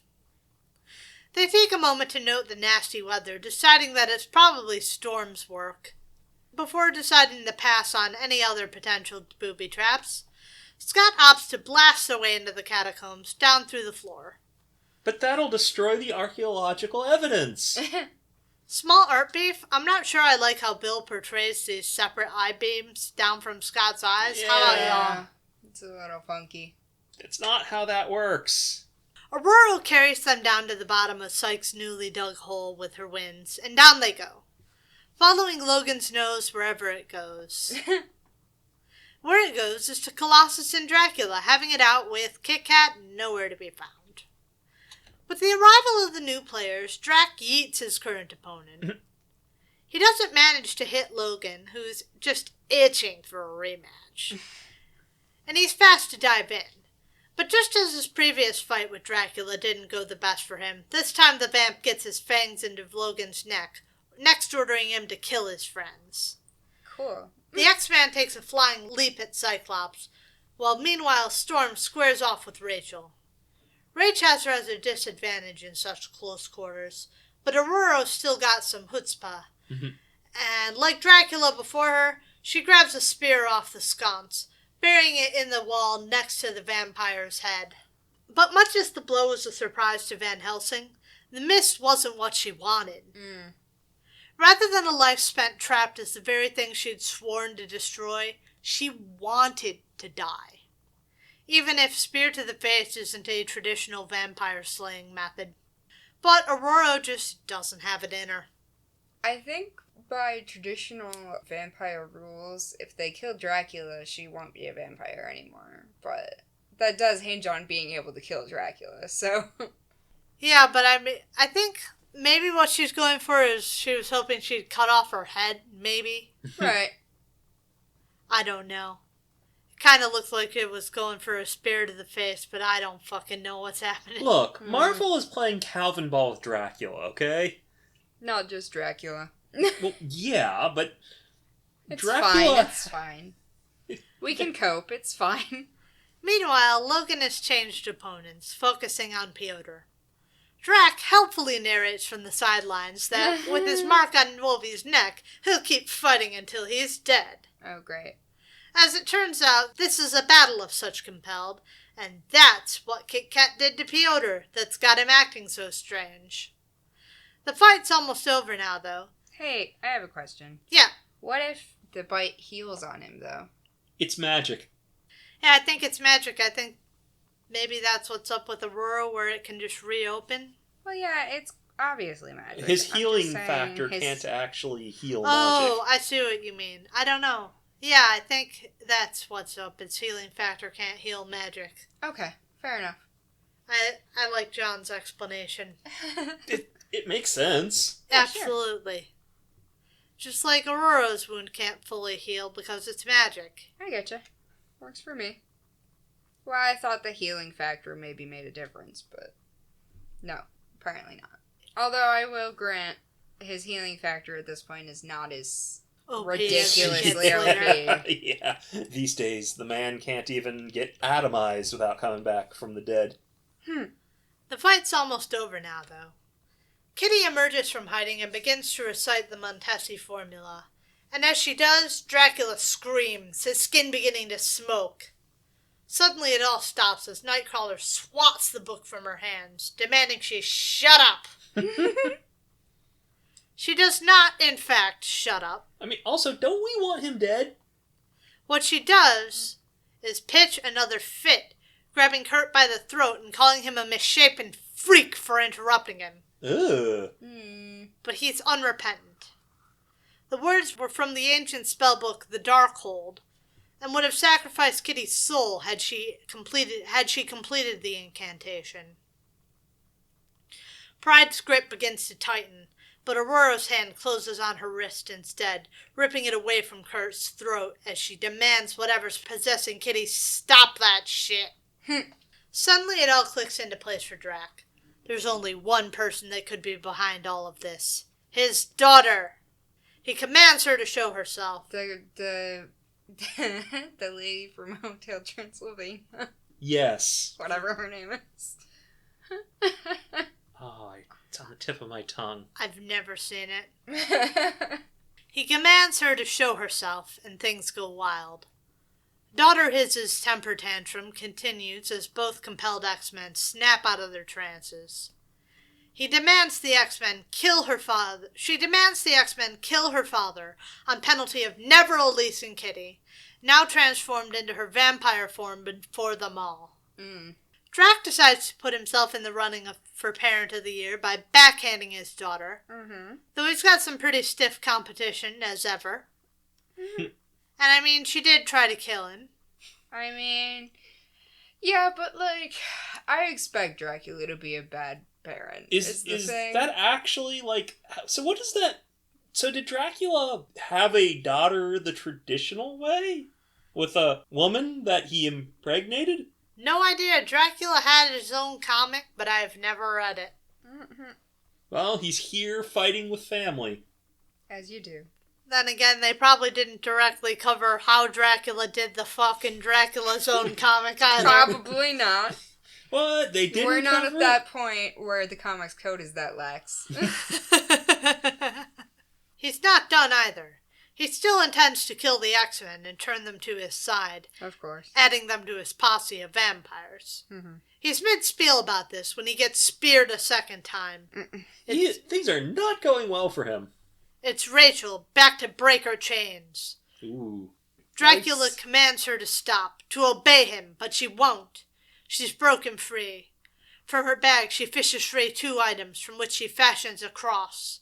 They take a moment to note the nasty weather, deciding that it's probably Storm's work. Before deciding to pass on any other potential booby traps, Scott opts to blast their way into the catacombs, down through the floor. But that'll destroy the archaeological evidence. Small art beef, I'm not sure I like how Bill portrays these separate eye beams down from Scott's eyes. How about y'all? It's a little funky. It's not how that works. Aurora carries them down to the bottom of Psyche's newly dug hole with her winds, and down they go, following Logan's nose wherever it goes. Where it goes is to Colossus and Dracula, having it out with Kit Kat nowhere to be found. With the arrival of the new players, Drac yeets his current opponent. He doesn't manage to hit Logan, who's just itching for a rematch. And he's fast to dive in. But just as his previous fight with Dracula didn't go the best for him, this time the vamp gets his fangs into Logan's neck, next ordering him to kill his friends. Cool. The X-Man takes a flying leap at Cyclops, while meanwhile Storm squares off with Rachel. Rach has her as a disadvantage in such close quarters, but Aurora's still got some chutzpah. And like Dracula before her, she grabs a spear off the sconce, burying it in the wall next to the vampire's head. But much as the blow was a surprise to Van Helsing, the mist wasn't what she wanted. Rather than a life spent trapped as the very thing she'd sworn to destroy, she wanted to die. Even if spear to the face isn't a traditional vampire slaying method. But Aurora just doesn't have it in her. I think by traditional vampire rules, if they kill Dracula, she won't be a vampire anymore. But that does hinge on being able to kill Dracula, so... Yeah, but I think maybe what she's going for is she was hoping she'd cut off her head, maybe. Right. I don't know. It kind of looked like it was going for a spear to the face, but I don't fucking know what's happening. Look, Marvel is playing Calvin Ball with Dracula, okay? Not just Dracula. Well, yeah, but It's Dracula... fine, it's fine. We can cope, it's fine. Meanwhile, Logan has changed opponents, focusing on Piotr. Drac helpfully narrates from the sidelines that, with his mark on Wolvie's neck, he'll keep fighting until he's dead. Oh, great. As it turns out, this is a battle of such compelled, and that's what Kit Kat did to Piotr that's got him acting so strange. The fight's almost over now, though. Hey, I have a question. Yeah. What if the bite heals on him, though? It's magic. Yeah, I think it's magic. I think maybe that's what's up with Aurora, where it can just reopen. Well, yeah, it's obviously magic. His I'm healing just saying factor can't actually heal Oh, magic. I see what you mean. I don't know. Yeah, I think that's what's up. Its healing factor can't heal magic. Okay, fair enough. I like John's explanation. It makes sense. Yeah, Absolutely. Just like Aurora's wound can't fully heal because it's magic. I getcha. Works for me. Well, I thought the healing factor maybe made a difference, but no, apparently not. Although I will grant his healing factor at this point is not as ridiculously OP. Yeah, these days the man can't even get atomized without coming back from the dead. The fight's almost over now, though. Kitty emerges from hiding and begins to recite the Montesi formula. And as she does, Dracula screams, his skin beginning to smoke. Suddenly it all stops as Nightcrawler swats the book from her hands, demanding she shut up. She does not, in fact, shut up. I mean, also, don't we want him dead? What she does is pitch another fit, grabbing Kurt by the throat and calling him a misshapen freak for interrupting him. Ugh. But he's unrepentant. The words were from the ancient spellbook The Darkhold, and would have sacrificed Kitty's soul had she completed the incantation. Pride's grip begins to tighten, but Aurora's hand closes on her wrist instead, ripping it away from Kurt's throat as she demands whatever's possessing Kitty stop that shit. Suddenly it all clicks into place for Drac. There's only one person that could be behind all of this. His daughter. He commands her to show herself. The lady from Hotel Transylvania. Yes. Whatever her name is. Oh, it's on the tip of my tongue. I've never seen it. He commands her to show herself, and things go wild. Daughter His' temper tantrum continues as both compelled X-Men snap out of their trances. She demands the X-Men kill her father on penalty of never releasing Kitty, now transformed into her vampire form before them all. Drac decides to put himself in the running for Parent of the Year by backhanding his daughter, though he's got some pretty stiff competition as ever. And I mean, she did try to kill him. I mean, yeah, but like, I expect Dracula to be a bad parent. Is that actually, like, so what is that? So did Dracula have a daughter the traditional way? With a woman that he impregnated? No idea. Dracula had his own comic, but I've never read it. Well, he's here fighting with family. As you do. Then again, they probably didn't directly cover how Dracula did the fucking Dracula's own comic either. Probably not. What? They didn't We're not cover at that point where the comics code is that lax. He's not done either. He still intends to kill the X-Men and turn them to his side, Of course. adding them to his posse of vampires. Mm-hmm. He's mid-spiel about this when he gets speared a second time. Things are not going well for him. It's Rachel, back to break her chains. Ooh. Dracula Nice. commands her to stop, to obey him, but she won't. She's broken free. From her bag, she fishes free 2 items from which she fashions a cross.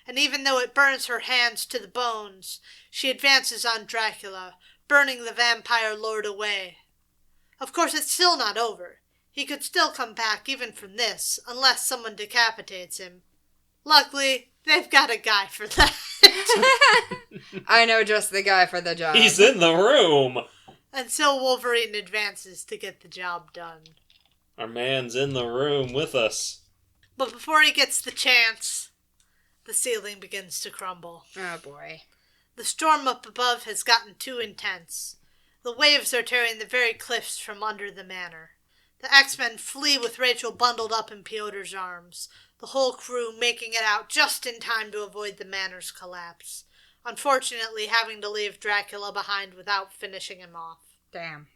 And even though it burns her hands to the bones, she advances on Dracula, burning the vampire lord away. Of course, it's still not over. He could still come back even from this, unless someone decapitates him. Luckily, they've got a guy for that. I know just the guy for the job. He's in the room. And so Wolverine advances to get the job done. Our man's in the room with us. But before he gets the chance, the ceiling begins to crumble. Oh boy. The storm up above has gotten too intense. The waves are tearing the very cliffs from under the manor. The X-Men flee with Rachel bundled up in Piotr's arms, the whole crew making it out just in time to avoid the manor's collapse, unfortunately having to leave Dracula behind without finishing him off. Damn.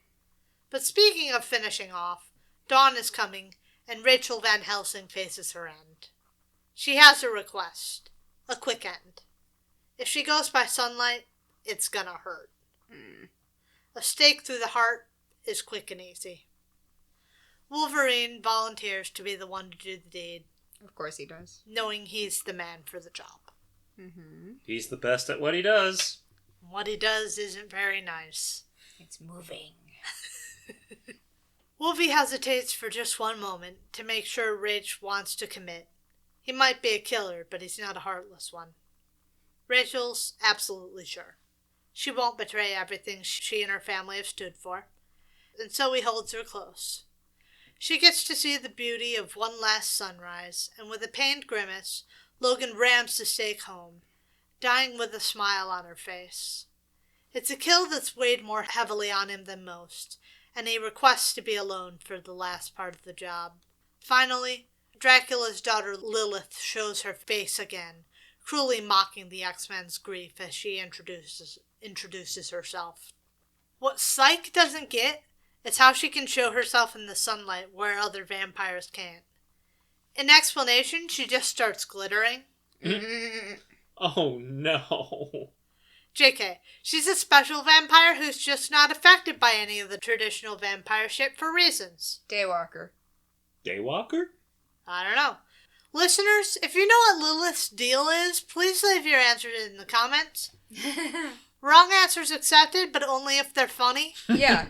But speaking of finishing off, dawn is coming, and Rachel Van Helsing faces her end. She has a request. A quick end. If she goes by sunlight, it's gonna hurt. A stake through the heart is quick and easy. Wolverine volunteers to be the one to do the deed, Of course he does. knowing he's the man for the job. Mm-hmm. He's the best at what he does. What he does isn't very nice. It's moving. Wolvie hesitates for just one moment to make sure Rach wants to commit. He might be a killer, but he's not a heartless one. Rachel's absolutely sure. She won't betray everything she and her family have stood for, and so he holds her close. She gets to see the beauty of one last sunrise, and with a pained grimace, Logan rams the stake home, dying with a smile on her face. It's a kill that's weighed more heavily on him than most, and he requests to be alone for the last part of the job. Finally, Dracula's daughter Lilith shows her face again, cruelly mocking the X-Men's grief as she introduces herself. What Psyche doesn't get is how she can show herself in the sunlight where other vampires can't. In explanation, she just starts glittering. Oh no. JK, she's a special vampire who's just not affected by any of the traditional vampire shit for reasons. Daywalker. Daywalker? I don't know. Listeners, if you know what Lilith's deal is, please leave your answers in the comments. Wrong answers accepted, but only if they're funny. Yeah.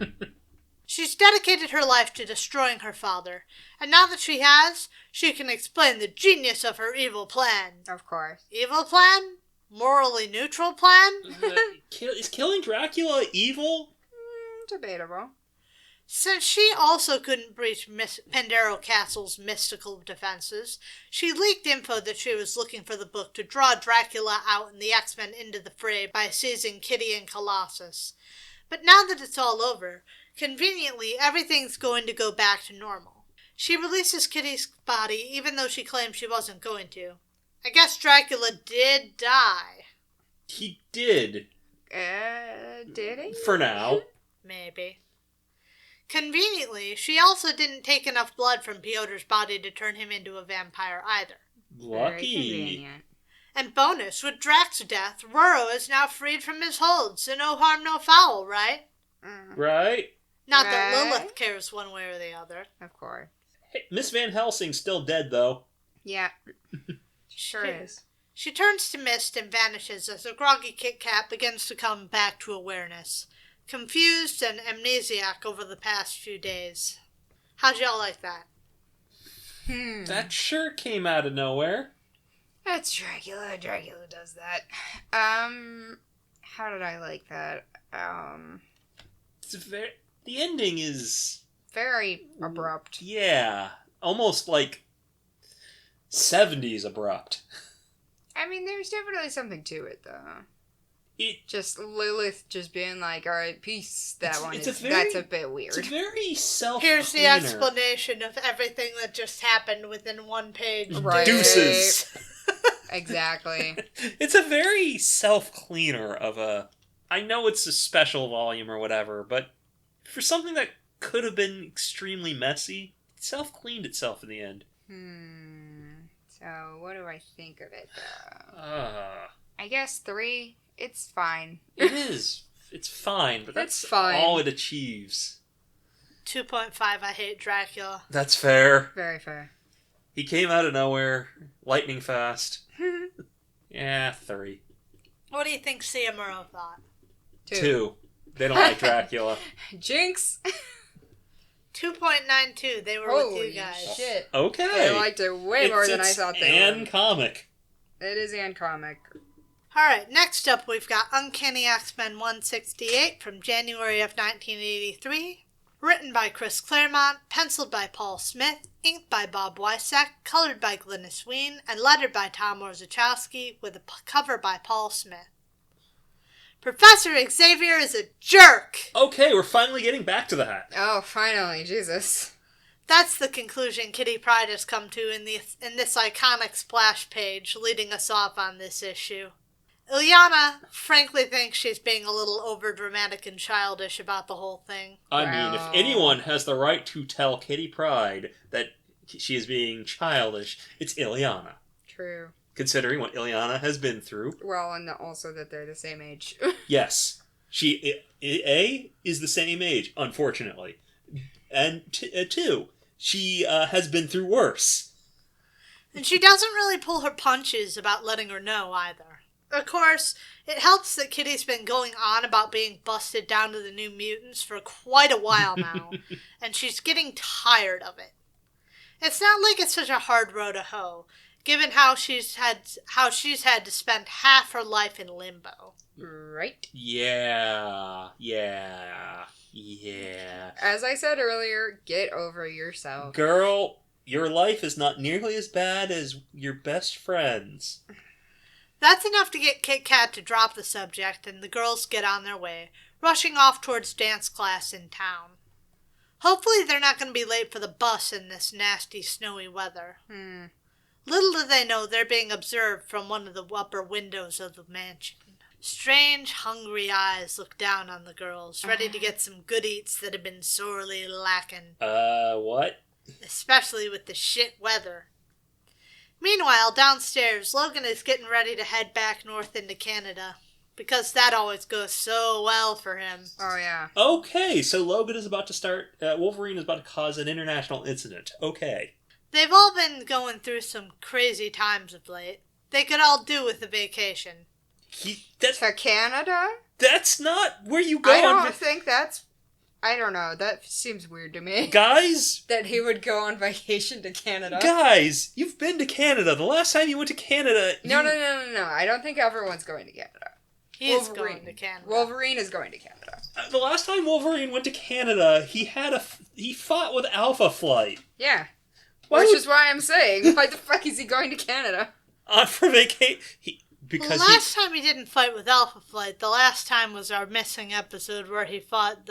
She's dedicated her life to destroying her father, and now that she has, she can explain the genius of her evil plan. Of course. Evil plan? Morally neutral plan? Is killing Dracula evil? Debatable. Since she also couldn't breach Pandero Castle's mystical defenses, she leaked info that she was looking for the book to draw Dracula out and the X-Men into the fray by seizing Kitty and Colossus. But now that it's all over, conveniently everything's going to go back to normal. She releases Kitty's body even though she claimed she wasn't going to. I guess Dracula did die. He did. Did he? For now. Maybe. Conveniently, she also didn't take enough blood from Piotr's body to turn him into a vampire either. Very Lucky. convenient. And bonus, with Drax's death, Roro is now freed from his hold, so no harm, no foul, right? Right? Not that Right. Lilith cares one way or the other. Of course. Hey, Miss Van Helsing's still dead, though. Yeah. Sure is. She turns to mist and vanishes as a groggy Kit Kat begins to come back to awareness, confused and amnesiac over the past few days. How'd y'all like that? That sure came out of nowhere. That's Dracula. Dracula does that. How did I like that? It's the ending is... Very abrupt. Yeah. Almost like 70s abrupt. I mean, there's definitely something to it, though. Just Lilith just being like, all right, peace. That's a bit weird. It's a very self-cleaner. Here's the explanation of everything that just happened within one page. Right. Deuces. Exactly. It's a very self-cleaner of a... I know it's a special volume or whatever, but for something that could have been extremely messy, it self-cleaned itself in the end. So, what do I think of it, though? I guess 3. It's fine. It is. It's fine, but that's fine. all it achieves. 2.5, I hate Dracula. That's fair. Very fair. He came out of nowhere, lightning fast. Yeah, 3. What do you think Ciamuro thought? 2. They don't like Dracula. Jinx! 2.92. They were Holy with you guys. shit. Okay. They liked it way more than I thought they would. would. Comic. It is Ann comic. Alright, next up we've got Uncanny X-Men 168 from January of 1983. Written by Chris Claremont, penciled by Paul Smith, inked by Bob Wysack, colored by Glynis Wein, and lettered by Tom Orzechowski, with a cover by Paul Smith. Professor Xavier is a jerk! Okay, we're finally getting back to that. Oh, finally, Jesus. That's the conclusion Kitty Pryde has come to in this iconic splash page, leading us off on this issue. Ilyana frankly thinks she's being a little overdramatic and childish about the whole thing. I mean, if anyone has the right to tell Kitty Pryde that she is being childish, it's Ilyana. True. Considering what Ilyana has been through. Well, and also that they're the same age. Yes. She, A, is the same age, unfortunately. And 2, she has been through worse. And she doesn't really pull her punches about letting her know either. Of course, it helps that Kitty's been going on about being busted down to the New Mutants for quite a while now, and she's getting tired of it. It's not like it's such a hard row to hoe, given how she's had to spend half her life in limbo. Right? Yeah. As I said earlier, get over yourself. Girl, your life is not nearly as bad as your best friend's. That's enough to get Kit Kat to drop the subject, and the girls get on their way, rushing off towards dance class in town. Hopefully they're not going to be late for the bus in this nasty, snowy weather. Little do they know they're being observed from one of the upper windows of the mansion. Strange, hungry eyes look down on the girls, ready to get some good eats that have been sorely lacking. What? Especially with the shit weather. Meanwhile, downstairs, Logan is getting ready to head back north into Canada, because that always goes so well for him. Oh, yeah. Okay, so Logan is about to start... Wolverine is about to cause an international incident. Okay. They've all been going through some crazy times of late. They could all do with a vacation. To Canada? That's not where you go. I don't know. That seems weird to me. Guys? That he would go on vacation to Canada. Guys, you've been to Canada. The last time you went to Canada... No. I don't think everyone's going to Canada. He is going to Canada. Wolverine is going to Canada. The last time Wolverine went to Canada, he fought with Alpha Flight. Yeah. Which is why I'm saying, why the fuck is he going to Canada? For vacation... The last time he didn't fight with Alpha Flight, the last time was our missing episode where he fought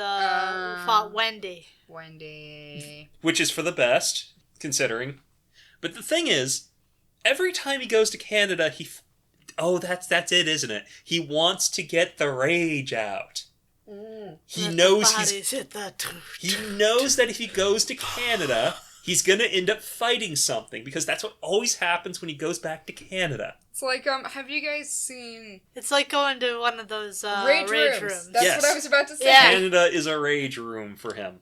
Wendy. Which is for the best, considering. But the thing is, every time he goes to Canada, that's it, isn't it? He wants to get the rage out. He knows he knows that if he goes to Canada, he's gonna end up fighting something, because that's what always happens when he goes back to Canada. It's like, have you guys seen... It's like going to one of those rage rooms. That's what I was about to say. Yeah. Canada is a rage room for him.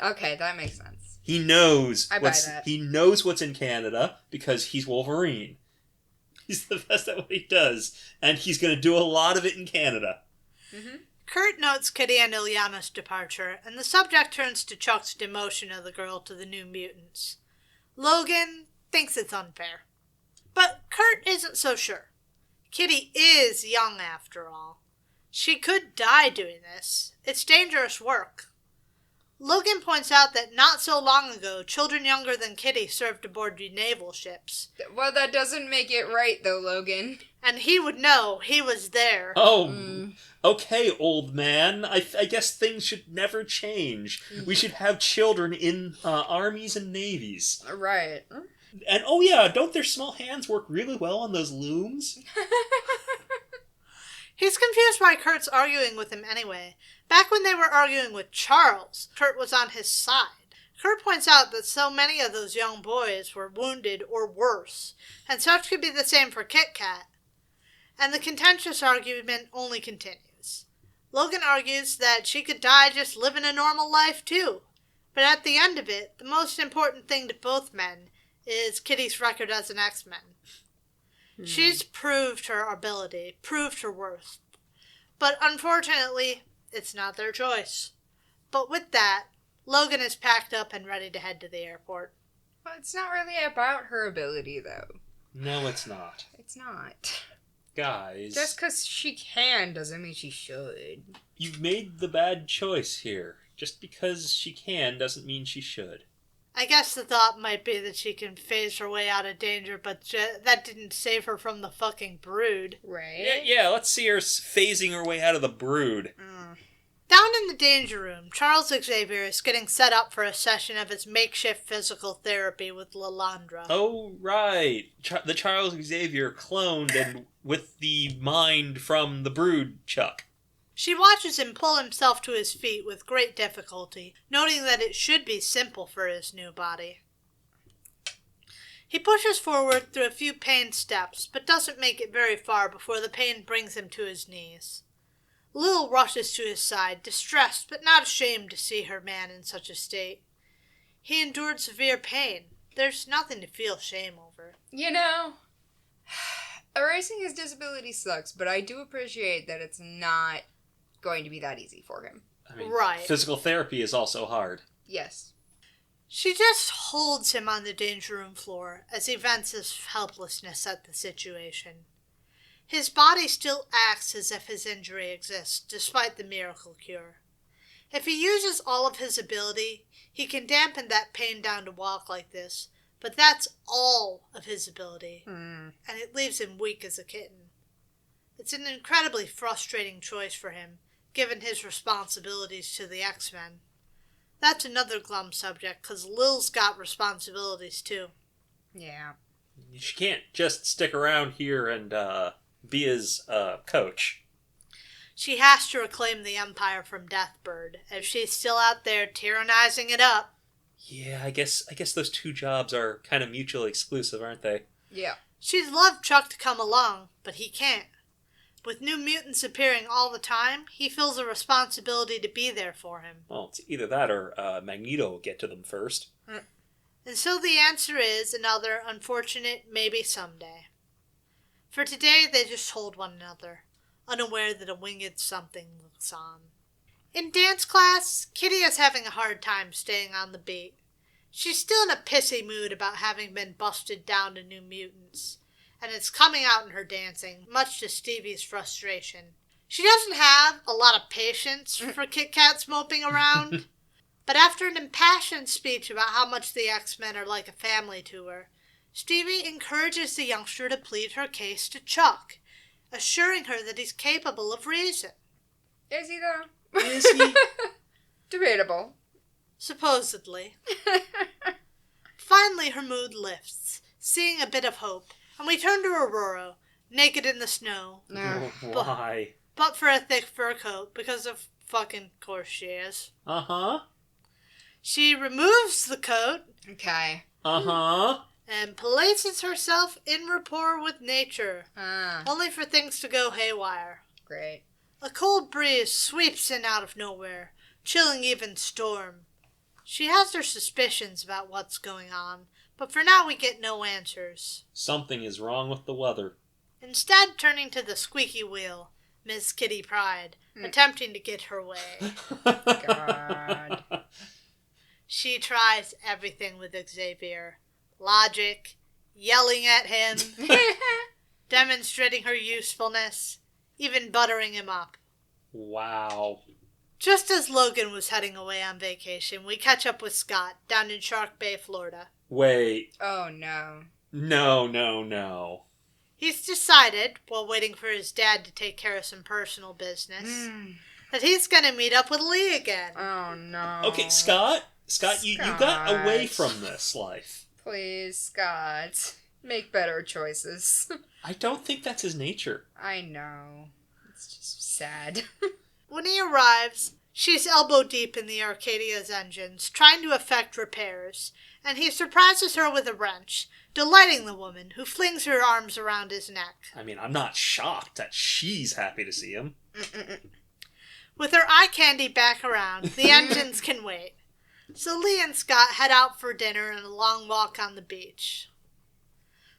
Okay, that makes sense. He knows I buy that. He knows what's in Canada because he's Wolverine. He's the best at what he does, and he's going to do a lot of it in Canada. Mm-hmm. Kurt notes Kitty and Ilyana's departure, and the subject turns to Chuck's demotion of the girl to the New Mutants. Logan thinks it's unfair. But Kurt isn't so sure. Kitty is young after all. She could die doing this. It's dangerous work. Logan points out that not so long ago, children younger than Kitty served aboard naval ships. Well, that doesn't make it right, though, Logan. And he would know. He was there. Oh, okay, old man. I guess things should never change. We should have children in armies and navies. Right. And oh yeah, don't their small hands work really well on those looms? He's confused why Kurt's arguing with him anyway. Back when they were arguing with Charles, Kurt was on his side. Kurt points out that so many of those young boys were wounded or worse, and such could be the same for Kit Kat. And the contentious argument only continues. Logan argues that she could die just living a normal life too. But at the end of it, the most important thing to both men is Kitty's record as an X-Men. She's proved her ability, proved her worth. But unfortunately, it's not their choice. But with that, Logan is packed up and ready to head to the airport. Well, it's not really about her ability, though. No, it's not. It's not. Guys, Just because she can doesn't mean she should. you've made the bad choice here. Just because she can doesn't mean she should. I guess the thought might be that she can phase her way out of danger, but that didn't save her from the fucking brood. Right? Yeah, let's see her phasing her way out of the brood. Down in the danger room, Charles Xavier is getting set up for a session of his makeshift physical therapy with Lilandra. Oh, right. The Charles Xavier cloned and with the mind from the brood Chuck. She watches him pull himself to his feet with great difficulty, noting that it should be simple for his new body. He pushes forward through a few pain steps, but doesn't make it very far before the pain brings him to his knees. Lil rushes to his side, distressed but not ashamed to see her man in such a state. He endured severe pain. There's nothing to feel shame over. You know, erasing his disability sucks, but I do appreciate that it's not going to be that easy for him. I mean, Right. Physical therapy is also hard. Yes. She just holds him on the danger room floor as he vents his helplessness at the situation. His body still acts as if his injury exists, despite the miracle cure. If he uses all of his ability, he can dampen that pain down to walk like this, but that's all of his ability, and it leaves him weak as a kitten. It's an incredibly frustrating choice for him, given his responsibilities to the X-Men. That's another glum subject, because Lil's got responsibilities too. Yeah. She can't just stick around here and be his coach. She has to reclaim the Empire from Deathbird, if she's still out there tyrannizing it up. Yeah, I guess those two jobs are kind of mutually exclusive, aren't they? Yeah. She'd love Chuck to come along, but he can't. With new mutants appearing all the time, he feels a responsibility to be there for him. Well, it's either that or Magneto will get to them first. And so the answer is another unfortunate maybe someday. For today, they just hold one another, unaware that a winged something looks on. In dance class, Kitty is having a hard time staying on the beat. She's still in a pissy mood about having been busted down to New Mutants, and it's coming out in her dancing, much to Stevie's frustration. She doesn't have a lot of patience for Kit Kats moping around, but after an impassioned speech about how much the X-Men are like a family to her, Stevie encourages the youngster to plead her case to Chuck, assuring her that he's capable of reason. Is he, though? Is he? Debatable. Supposedly. Finally, her mood lifts, seeing a bit of hope, and we turn to Aurora, naked in the snow, No. Why? but for a thick fur coat, because of fucking course she is. Uh-huh. She removes the coat Okay. Uh-huh. and places herself in rapport with nature, Ah, only for things to go haywire. great. A cold breeze sweeps in out of nowhere, chilling even Storm. She has her suspicions about what's going on, but for now we get no answers. Something is wrong with the weather. Instead, turning to the squeaky wheel, Miss Kitty Pryde, attempting to get her way. God. She tries everything with Xavier. Logic, yelling at him, demonstrating her usefulness, even buttering him up. Wow. Just as Logan was heading away on vacation, we catch up with Scott down in Shark Bay, Florida. Wait. Oh, no. No. He's decided, while waiting for his dad to take care of some personal business, that he's going to meet up with Lee again. Oh, no. Okay, Scott, you got away from this life. Please, Scott. Make better choices. I don't think that's his nature. I know. It's just sad. When he arrives, she's elbow deep in the Arcadia's engines, trying to effect repairs, and he surprises her with a wrench, delighting the woman, who flings her arms around his neck. I mean, I'm not shocked that she's happy to see him. With her eye candy back around, the engines can wait. So Lee and Scott head out for dinner and a long walk on the beach.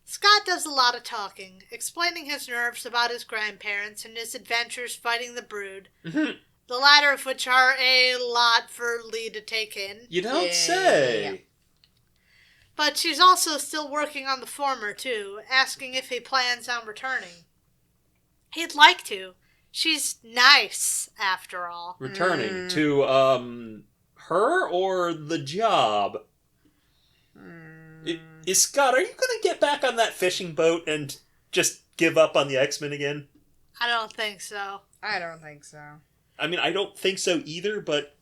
Scott does a lot of talking, explaining his nerves about his grandparents and his adventures fighting the Brood, the latter of which are a lot for Lee to take in. You don't say. But she's also still working on the former, too, asking if he plans on returning. He'd like to. She's nice, after all. Returning to, her or the job? Scott, are you going to get back on that fishing boat and just give up on the X-Men again? I don't think so. I don't think so. I mean, I don't think so either, but...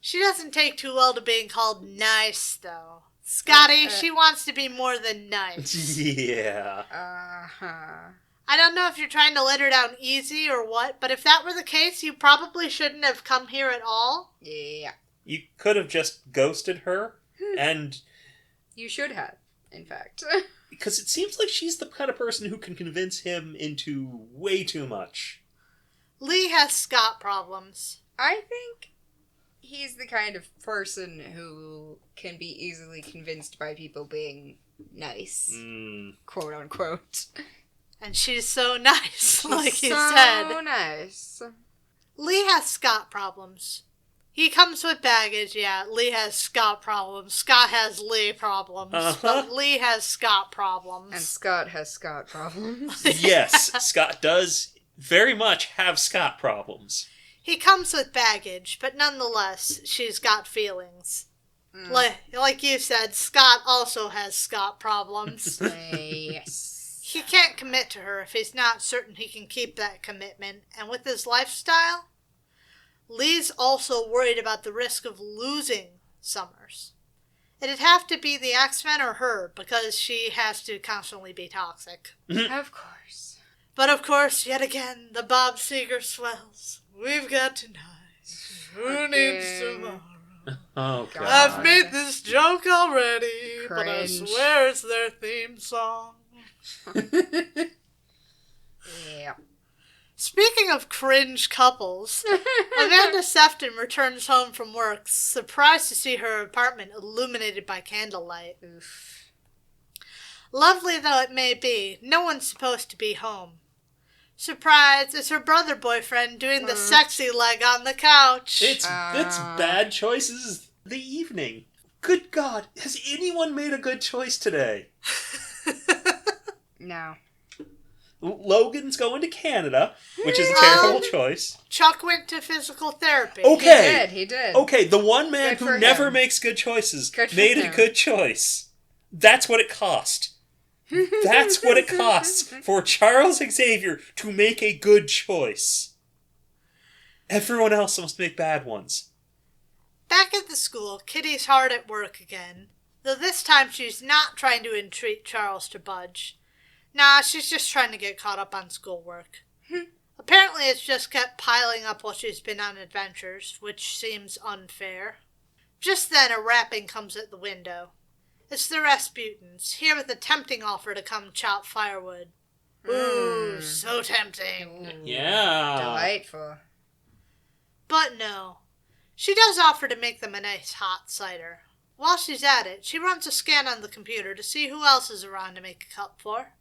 She doesn't take too well to being called nice, though. Scotty, she wants to be more than nice. Yeah. Uh-huh. I don't know if you're trying to let her down easy or what, but if that were the case, you probably shouldn't have come here at all. Yeah. You could have just ghosted her, and... You should have, in fact. Because it seems like she's the kind of person who can convince him into way too much. Lee has Scott problems. I think he's the kind of person who can be easily convinced by people being nice. Quote unquote. And she's so nice, like you so said. So nice. Lee has Scott problems. He comes with baggage, yeah. Lee has Scott problems. Scott has Lee problems. But Lee has Scott problems. And Scott has Scott problems. Yes, Scott does very much have Scott problems. He comes with baggage, but nonetheless, she's got feelings. Like you said, Scott also has Scott problems. Yes. He can't commit to her if he's not certain he can keep that commitment, and with his lifestyle, Lee's also worried about the risk of losing Summers. It'd have to be the X-Men or her, because she has to constantly be toxic. Of course. But of course, yet again, the Bob Seger swells. We've got tonight. Who needs tomorrow? Oh, God. I've made this joke already, but I Cringe. swear it's their theme song. Yeah. Speaking of cringe couples, Amanda Sefton returns home from work, surprised to see her apartment illuminated by candlelight. Oof. Lovely though it may be, no one's supposed to be home. Surprise, it's her brother boyfriend doing the sexy leg on the couch. It's bad choices the evening. Good God, has anyone made a good choice today? No. Logan's going to Canada, which is a terrible choice. Chuck went to physical therapy. Okay. He did. Okay, the one man Good who for never him. makes good choices Good for made him. a good choice. That's what it cost. That's what it costs for Charles Xavier to make a good choice. Everyone else must make bad ones. Back at the school, Kitty's hard at work again, though this time she's not trying to entreat Charles to budge. Nah, she's just trying to get caught up on schoolwork. Apparently it's just kept piling up while she's been on adventures, which seems unfair. Just then a rapping comes at the window. It's the Rasputins, here with a tempting offer to come chop firewood. Ooh, so tempting. Yeah. Delightful. But no. She does offer to make them a nice hot cider. While she's at it, she runs a scan on the computer to see who else is around to make a cup for.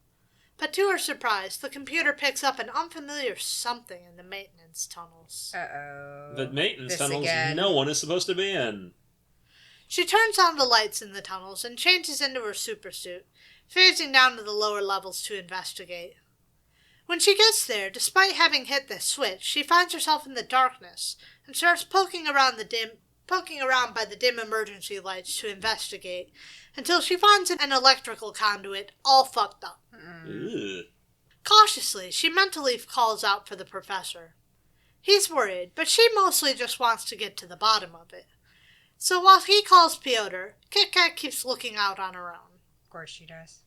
But to her surprise, the computer picks up an unfamiliar something in the maintenance tunnels. Uh-oh. The maintenance This tunnels again. no one is supposed to be in. She turns on the lights in the tunnels and changes into her supersuit, phasing down to the lower levels to investigate. When she gets there, despite having hit the switch, she finds herself in the darkness and starts poking around by the dim emergency lights to investigate until she finds an electrical conduit all fucked up. Ugh. Cautiously, she mentally calls out for the professor. He's worried, but she mostly just wants to get to the bottom of it. So while he calls Piotr, Kit Kat keeps looking out on her own. Of course she does.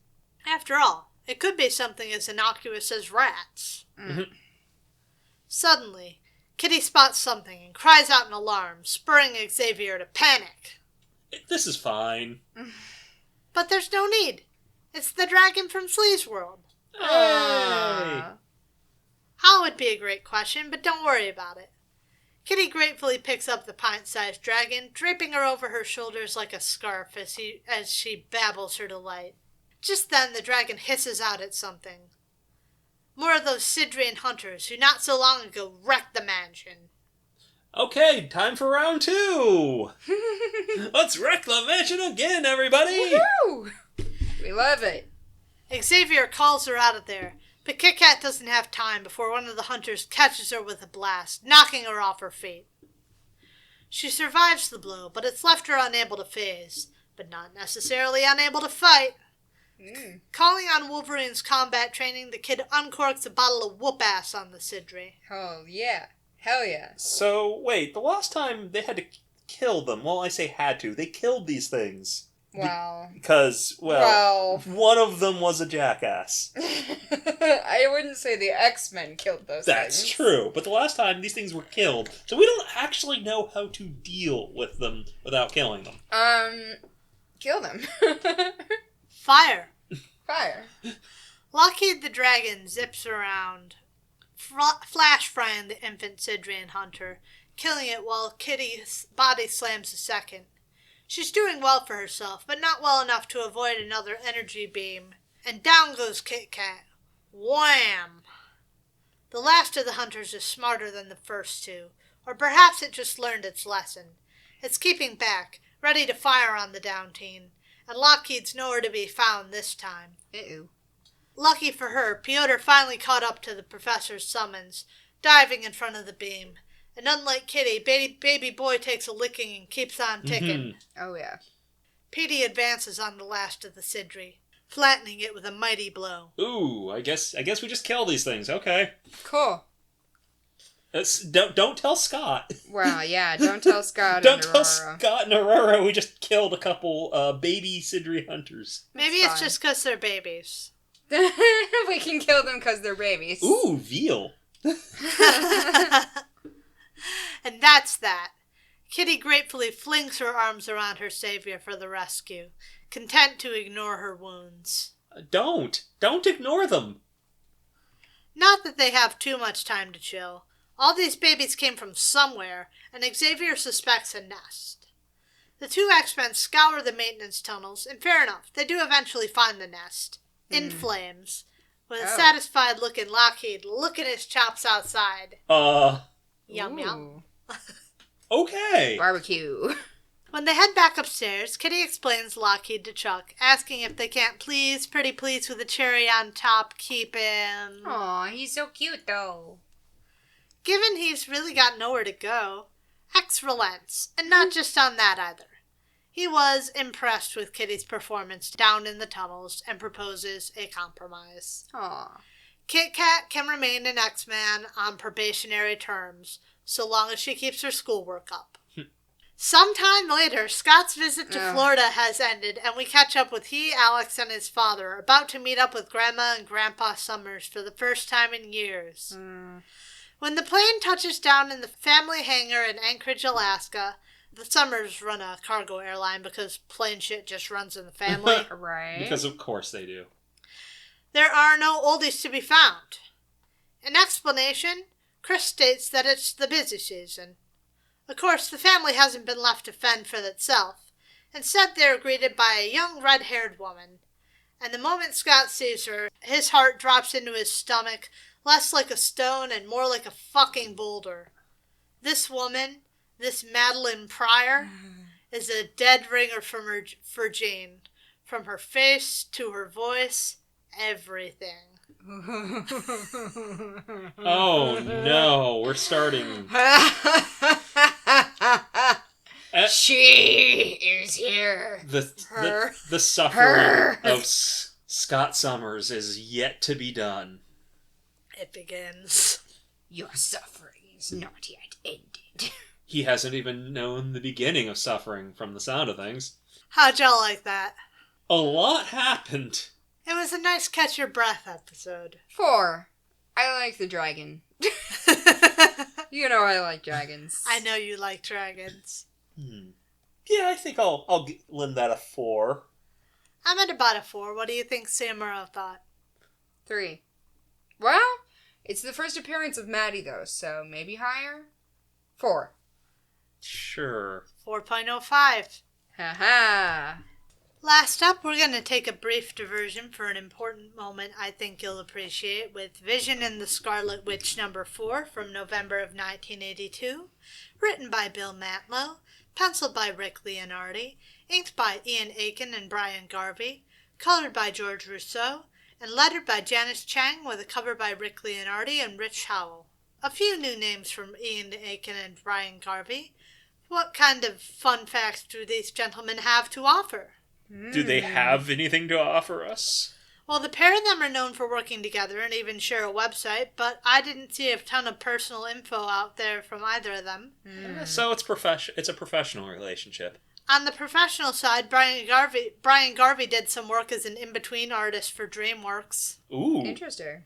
After all, it could be something as innocuous as rats. Mm. Suddenly, Kitty spots something and cries out in alarm, spurring Xavier to panic. This is fine. But there's no need. It's the dragon from Slee's world. Hey! How would be a great question, but don't worry about it. Kitty gratefully picks up the pint-sized dragon, draping her over her shoulders like a scarf as she babbles her delight. Just then, the dragon hisses out at something. More of those Sidrian hunters who not so long ago wrecked the mansion. Okay, time for round 2! Let's wreck the mansion again, everybody! Woohoo! We love it. Xavier calls her out of there, but Kit Kat doesn't have time before one of the hunters catches her with a blast, knocking her off her feet. She survives the blow, but it's left her unable to phase, but not necessarily unable to fight. Calling on Wolverine's combat training, the kid uncorks a bottle of whoop-ass on the Sidri. Oh, yeah. Hell yeah. So, wait, the last time they had to kill them, well, I say had to, they killed these things. Wow. Because, well, one of them was a jackass. I wouldn't say the X-Men killed those That's things. true, but the last time these things were killed, so we don't actually know how to deal with them without killing them. Kill them. Fire. Fire. Lockheed the dragon zips around, flash frying the infant Sidrian hunter, killing it while Kitty's body slams a second. She's doing well for herself, but not well enough to avoid another energy beam. And down goes Kit Kat. Wham! The last of the hunters is smarter than the first two, or perhaps it just learned its lesson. It's keeping back, ready to fire on the down teen, and Lockheed's nowhere to be found this time. Ew. Lucky for her, Piotr finally caught up to the professor's summons, diving in front of the beam. And unlike Kitty, baby boy takes a licking and keeps on ticking. Oh, yeah. Petey advances on the last of the Sidri, flattening it with a mighty blow. Ooh, I guess we just kill these things. Okay. Cool. Don't tell Scott. Wow, yeah, don't tell Scott Don't and tell Aurora. Scott and Aurora we just killed a couple baby Sidri hunters. Maybe That's it's just because they're babies. We can kill them because they're babies. Ooh, veal. And that's that. Kitty gratefully flings her arms around her savior for the rescue, content to ignore her wounds. Don't ignore them. Not that they have too much time to chill. All these babies came from somewhere, and Xavier suspects a nest. The two X-Men scour the maintenance tunnels, and fair enough, they do eventually find the nest, in flames, with a satisfied-looking Lockheed licking his chops outside. Yum yum. Okay. Barbecue. When they head back upstairs, Kitty explains Lockheed to Chuck, asking if they can't pretty please with a cherry on top, keep him. Aw, he's so cute, though. Given he's really got nowhere to go, X relents, and not just on that either. He was impressed with Kitty's performance down in the tunnels and proposes a compromise. Aw. Kit Kat can remain an X-Man on probationary terms, so long as she keeps her schoolwork up. Sometime later, Scott's visit to Florida has ended, and we catch up with Alex, and his father, about to meet up with Grandma and Grandpa Summers for the first time in years. When the plane touches down in the family hangar in Anchorage, Alaska, the Summers run a cargo airline because plane shit just runs in the family. Right. Because of course they do. There are no oldies to be found. In explanation, Chris states that it's the busy season. Of course, the family hasn't been left to fend for itself. Instead, they are greeted by a young red-haired woman. And the moment Scott sees her, his heart drops into his stomach, less like a stone and more like a fucking boulder. This woman, this Madeline Pryor, is a dead ringer for Jean. From her face to her voice, everything. Oh no, we're starting. She is here. The suffering of Scott Summers is yet to be done. It begins. Your suffering is not yet ended. He hasn't even known the beginning of suffering from the sound of things. How'd y'all like that? A lot happened. It was a nice catch your breath episode. 4. I like the dragon. You know I like dragons. I know you like dragons. Yeah, I think I'll lend that a 4. I'm at about a 4. What do you think Samuro thought? 3. Well, it's the first appearance of Maddie, though, so maybe higher? 4. Sure. 4.05. Haha. Last up, we're going to take a brief diversion for an important moment I think you'll appreciate with Vision and the Scarlet Witch number 4 from November of 1982, written by Bill Mantlo, penciled by Rick Leonardi, inked by Ian Aiken and Brian Garvey, colored by George Rousseau, and lettered by Janice Chang with a cover by Rick Leonardi and Rich Howell. A few new names from Ian Aiken and Brian Garvey. What kind of fun facts do these gentlemen have to offer? Do they have anything to offer us? Well, the pair of them are known for working together and even share a website, but I didn't see a ton of personal info out there from either of them. So it's a professional relationship. On the professional side, Brian Garvey did some work as an in-between artist for DreamWorks. Ooh. Interesting.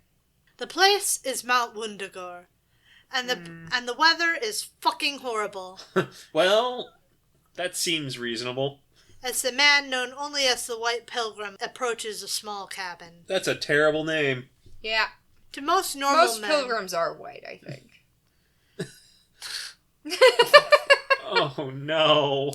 The place is Mount Wundagore, and the weather is fucking horrible. Well, that seems reasonable. As the man known only as the White Pilgrim approaches a small cabin. That's a terrible name. Yeah. To most normal Most men... pilgrims are white, I think. Oh, no.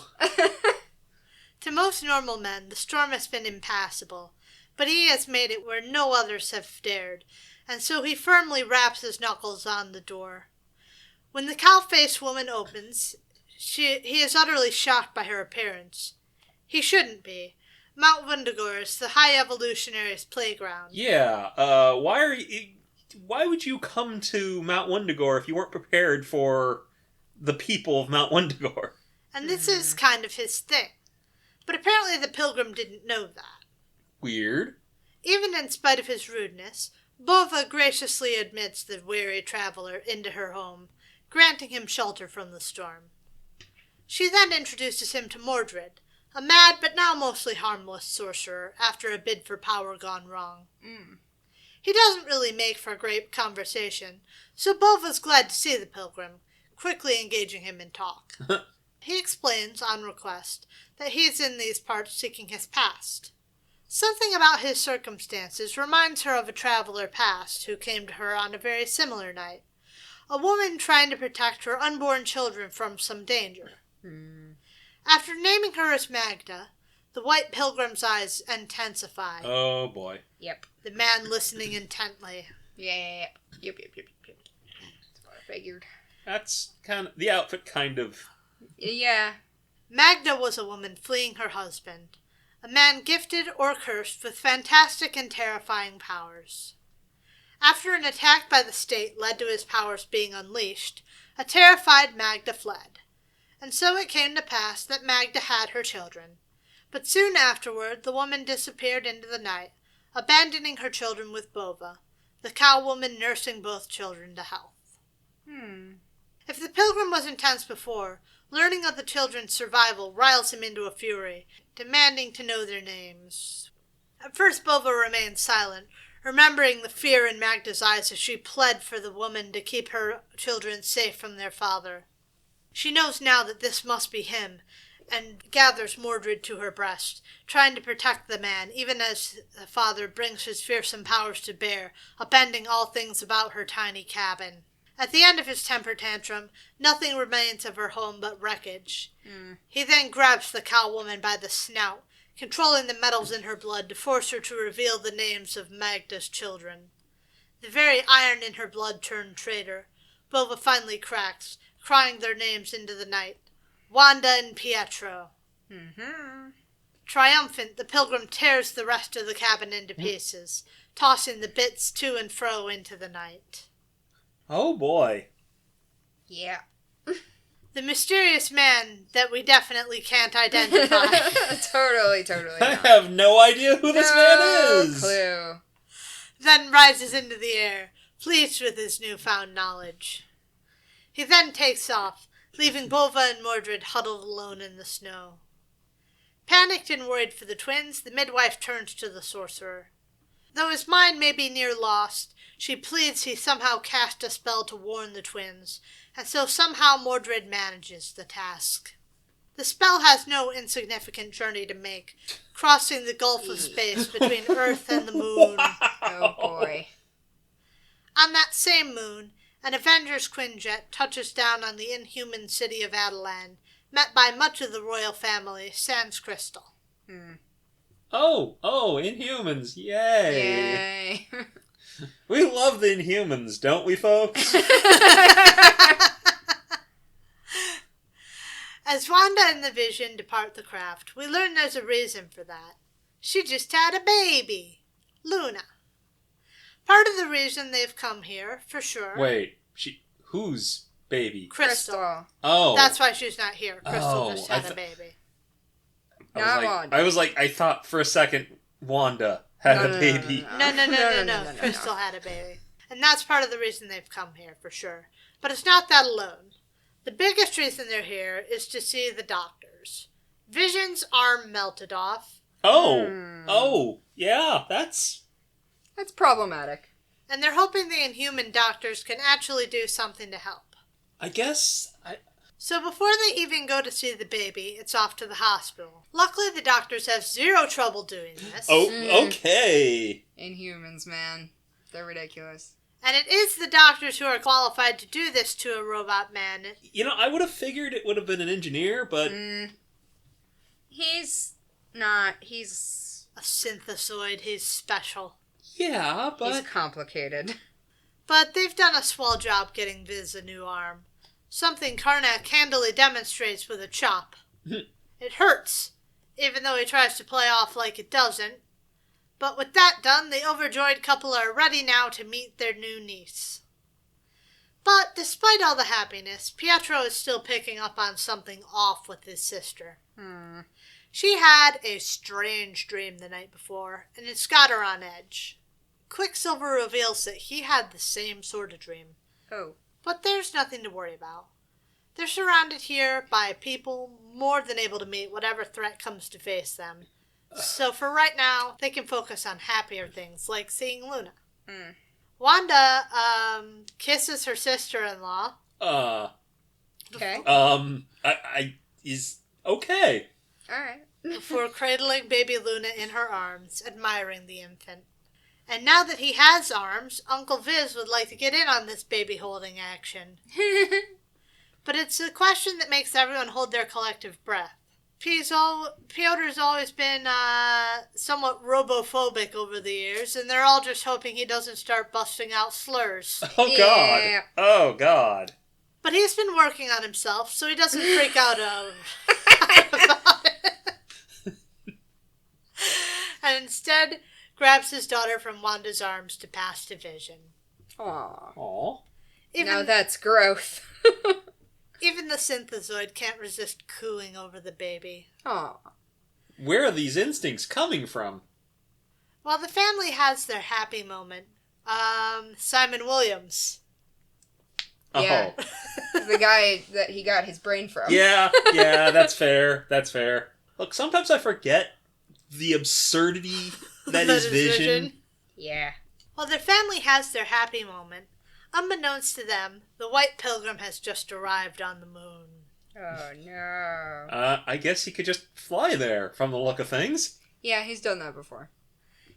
To most normal men, the storm has been impassable, but he has made it where no others have dared, and so he firmly raps his knuckles on the door. When the cow-faced woman opens, he is utterly shocked by her appearance. He shouldn't be. Mount Wundagore is the High Evolutionary's playground. Yeah, why would you come to Mount Wundagore if you weren't prepared for the people of Mount Wundagore? And this is kind of his thing. But apparently the pilgrim didn't know that. Weird. Even in spite of his rudeness, Bova graciously admits the weary traveler into her home, granting him shelter from the storm. She then introduces him to Mordred, a mad but now mostly harmless sorcerer after a bid for power gone wrong. He doesn't really make for great conversation, so Bova's glad to see the pilgrim, quickly engaging him in talk. He explains, on request, that he is in these parts seeking his past. Something about his circumstances reminds her of a traveler past who came to her on a very similar night, a woman trying to protect her unborn children from some danger. After naming her as Magda, the White Pilgrim's eyes intensify. Oh, boy. Yep. The man listening intently. Yeah. Yep. That's what I figured. That's the outfit kind of... Yeah. Magda was a woman fleeing her husband, a man gifted or cursed with fantastic and terrifying powers. After an attack by the state led to his powers being unleashed, a terrified Magda fled. And so it came to pass that Magda had her children. But soon afterward the woman disappeared into the night, abandoning her children with Bova, the cow woman nursing both children to health. If the pilgrim was intense before, learning of the children's survival riles him into a fury, demanding to know their names. At first Bova remained silent, remembering the fear in Magda's eyes as she pled for the woman to keep her children safe from their father. She knows now that this must be him, and gathers Mordred to her breast, trying to protect the man, even as the father brings his fearsome powers to bear, upending all things about her tiny cabin. At the end of his temper tantrum, nothing remains of her home but wreckage. He then grabs the cow woman by the snout, controlling the metals in her blood to force her to reveal the names of Magda's children. The very iron in her blood turned traitor. Bova finally cracks, crying their names into the night. Wanda and Pietro. Triumphant, the pilgrim tears the rest of the cabin into pieces, tossing the bits to and fro into the night. Oh boy. Yeah. The mysterious man that we definitely can't identify Totally I not. have no idea who this man is. Clue. then rises into the air, pleased with his newfound knowledge. He then takes off, leaving Bova and Mordred huddled alone in the snow. Panicked and worried for the twins, the midwife turns to the sorcerer. Though his mind may be near lost, she pleads he somehow cast a spell to warn the twins, and so somehow Mordred manages the task. The spell has no insignificant journey to make, crossing the gulf of space between Earth and the moon. Oh boy. On that same moon, an Avengers Quinjet touches down on the inhuman city of Adelan, met by much of the royal family, sans Crystal. Oh, Inhumans, yay. Yay. We love the Inhumans, don't we, folks? As Wanda and the Vision depart the craft, we learn there's a reason for that. She just had a baby, Luna. Part of the reason they've come here, for sure. Wait, whose baby? Crystal. Oh. That's why she's not here. Crystal just had I a baby. Not Wanda. I thought for a second Wanda had a baby. No. Crystal had a baby. And that's part of the reason they've come here, for sure. But it's not that alone. The biggest reason they're here is to see the doctors. Vision's arm melted off. Oh, yeah, that's problematic. And they're hoping the Inhuman doctors can actually do something to help. I guess So before they even go to see the baby, it's off to the hospital. Luckily, the doctors have zero trouble doing this. Okay. Inhumans, man. They're ridiculous. And it is the doctors who are qualified to do this to a robot man. You know, I would have figured it would have been an engineer, but He's not. He's A synthesoid, he's special. yeah, but he's complicated. But they've done a swell job getting Viz a new arm. Something Karnak handily demonstrates with a chop. It hurts, even though he tries to play off like it doesn't. But with that done, the overjoyed couple are ready now to meet their new niece. But despite all the happiness, Pietro is still picking up on something off with his sister. She had a strange dream the night before, and it's got her on edge. Quicksilver reveals that he had the same sort of dream. Oh. But there's nothing to worry about. They're surrounded here by people more than able to meet whatever threat comes to face them. So for right now, they can focus on happier things, like seeing Luna. Wanda, kisses her sister-in-law. Okay. He's okay. Alright. Before cradling baby Luna in her arms, admiring the infant. And now that he has arms, Uncle Viz would like to get in on this baby-holding action. But it's a question that makes everyone hold their collective breath. Piotr's always been somewhat robophobic over the years, and they're all just hoping he doesn't start busting out slurs. Oh, God. Yeah. Oh, God. But he's been working on himself, so he doesn't freak out about it. And instead grabs his daughter from Wanda's arms to pass to Vision. Aww. Aw. Now that's growth. Even the synthesoid can't resist cooing over the baby. Aw. Where are these instincts coming from? While the family has their happy moment, Simon Williams. Yeah. The guy that he got his brain from. Yeah, that's fair. That's fair. Look, sometimes I forget the absurdity that is Vision. Yeah. While their family has their happy moment, unbeknownst to them, the White Pilgrim has just arrived on the moon. Oh, no. I guess he could just fly there, from the look of things. Yeah, he's done that before.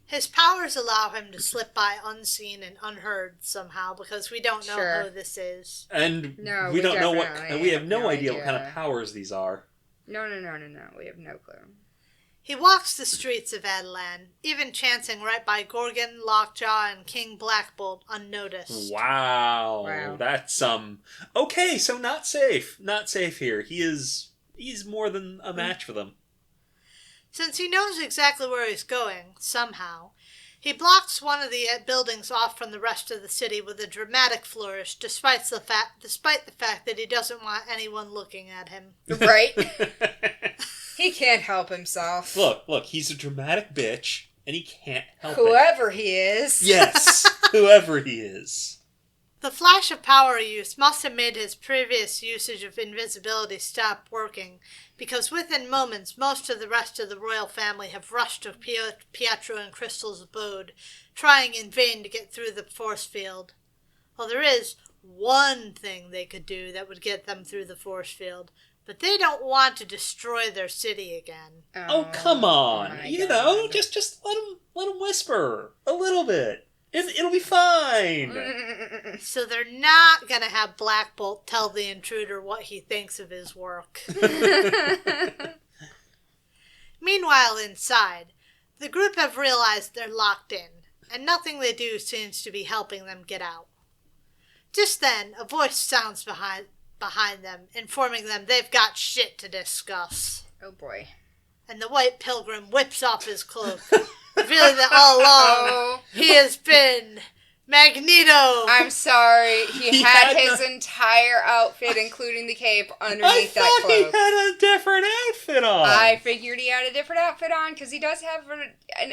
His powers allow him to slip by unseen and unheard somehow, because we don't know Sure. who this is. And No, we don't know what, definitely and we have no no idea what kind idea. of powers these are. No. We have no clue. He walks the streets of Adelan, even chancing right by Gorgon, Lockjaw, and King Blackbolt unnoticed. Wow. That's, okay, so not safe. Not safe here. He's more than a match for them. Since he knows exactly where he's going, somehow, he blocks one of the buildings off from the rest of the city with a dramatic flourish, despite the fact that he doesn't want anyone looking at him. Right? He can't help himself. Look, he's a dramatic bitch, and he can't help Whoever he is. Yes, whoever he is. The flash of power use must have made his previous usage of invisibility stop working, because within moments most of the rest of the royal family have rushed to Pietro and Crystal's abode, trying in vain to get through the force field. Well, there is one thing they could do that would get them through the force field, but they don't want to destroy their city again. Oh, come on. You know, just let him whisper a little bit. It'll be fine. So they're not going to have Black Bolt tell the intruder what he thinks of his work. Meanwhile, inside, the group have realized they're locked in, and nothing they do seems to be helping them get out. Just then, a voice sounds behind them, informing them they've got shit to discuss. Oh boy. And the White Pilgrim whips off his cloak, revealing that all along he has been Magneto. I'm sorry. He had his entire outfit, including the cape, underneath that cloak. I thought he had a different outfit on. I figured he had a different outfit on, because he does have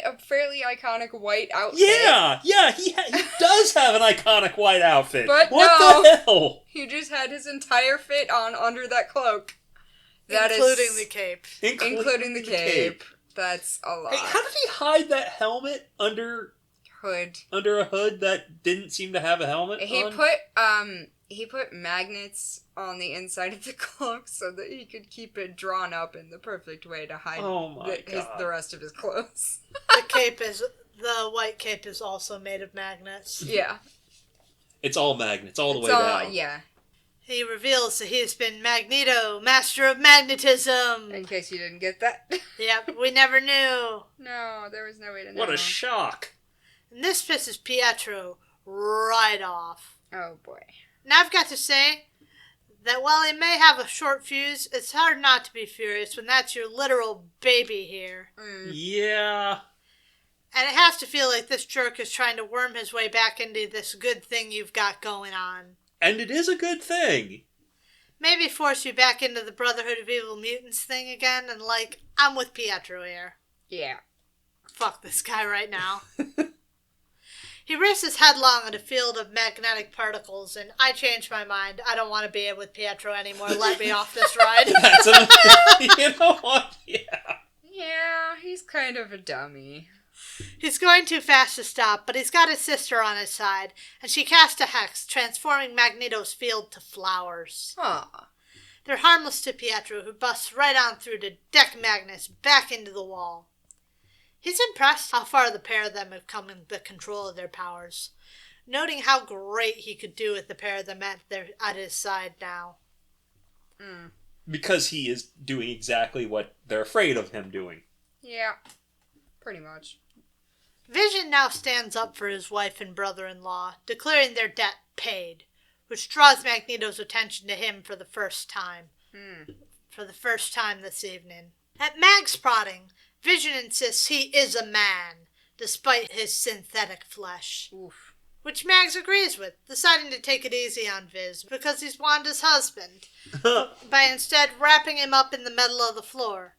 a fairly iconic white outfit. Yeah, he does have an iconic white outfit. But what the hell? He just had his entire fit on under that cloak. Including the cape. Including the cape. That's a lot. Hey, how did he hide that helmet under a hood that didn't seem to have a helmet on? He put magnets on the inside of the cloak so that he could keep it drawn up in the perfect way to hide the rest of his clothes. The white cape is also made of magnets. Yeah. It's all magnets all the way down. Yeah. He reveals that he's been Magneto, master of magnetism. In case you didn't get that. Yep, we never knew. No, there was no way to know. What a shock. And this pisses Pietro right off. Oh boy. Now I've got to say that while he may have a short fuse, it's hard not to be furious when that's your literal baby here. Mm. Yeah. And it has to feel like this jerk is trying to worm his way back into this good thing you've got going on. And it is a good thing. Maybe force you back into the Brotherhood of Evil Mutants thing again, and I'm with Pietro here. Yeah. Fuck this guy right now. He races headlong in a field of magnetic particles, and I changed my mind. I don't want to be with Pietro anymore. Let me off this ride. You know what? Yeah. Yeah, he's kind of a dummy. He's going too fast to stop, but he's got his sister on his side, and she casts a hex, transforming Magneto's field to flowers. Aw. They're harmless to Pietro, who busts right on through to deck Magnus back into the wall. He's impressed how far the pair of them have come in the control of their powers, noting how great he could do with the pair of them at his side now. Mm. Because he is doing exactly what they're afraid of him doing. Yeah. Pretty much. Vision now stands up for his wife and brother-in-law, declaring their debt paid, which draws Magneto's attention to him for the first time. For the first time this evening. At Mag's prodding, Vision insists he is a man, despite his synthetic flesh. Oof. Which Mags agrees with, deciding to take it easy on Viz because he's Wanda's husband, by instead wrapping him up in the middle of the floor.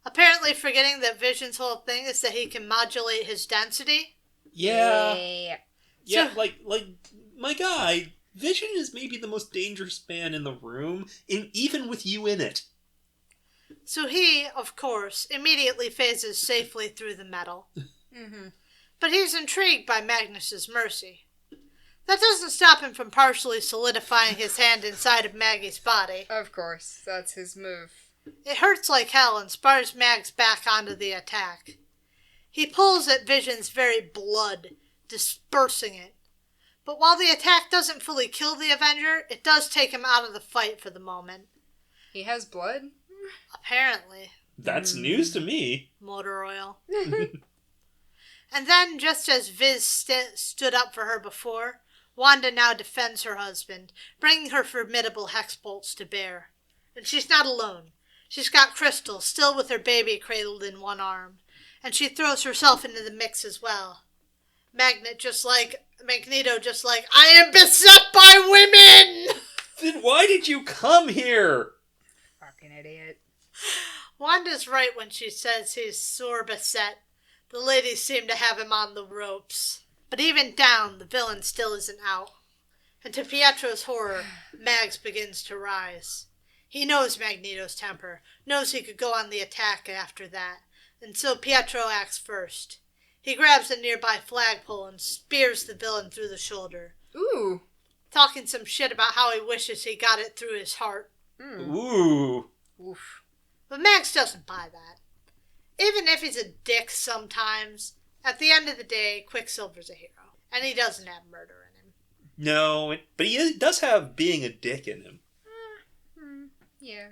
Apparently forgetting that Vision's whole thing is that he can modulate his density. Yeah. Yeah, like my guy, Vision is maybe the most dangerous man in the room, even with you in it. So he, of course, immediately phases safely through the metal. Mm-hmm. But he's intrigued by Magnus's mercy. That doesn't stop him from partially solidifying his hand inside of Maggie's body. Of course, that's his move. It hurts like hell and spurs Mags back onto the attack. He pulls at Vision's very blood, dispersing it. But while the attack doesn't fully kill the Avenger, it does take him out of the fight for the moment. He has blood? Apparently. That's news to me. Motor oil. And then, just as Viz stood up for her before, Wanda now defends her husband, bringing her formidable hex bolts to bear. And she's not alone. She's got Crystal, still with her baby cradled in one arm, and she throws herself into the mix as well. Magneto just like, I am beset by women! Then why did you come here? Fucking idiot. Wanda's right when she says he's sore beset. The ladies seem to have him on the ropes. But even down, the villain still isn't out. And to Pietro's horror, Mags begins to rise. He knows Magneto's temper, knows he could go on the attack after that, and so Pietro acts first. He grabs a nearby flagpole and spears the villain through the shoulder. Ooh. Talking some shit about how he wishes he got it through his heart. Ooh. Oof. But Max doesn't buy that. Even if he's a dick sometimes, at the end of the day, Quicksilver's a hero. And he doesn't have murder in him. No, but he does have being a dick in him. Yeah.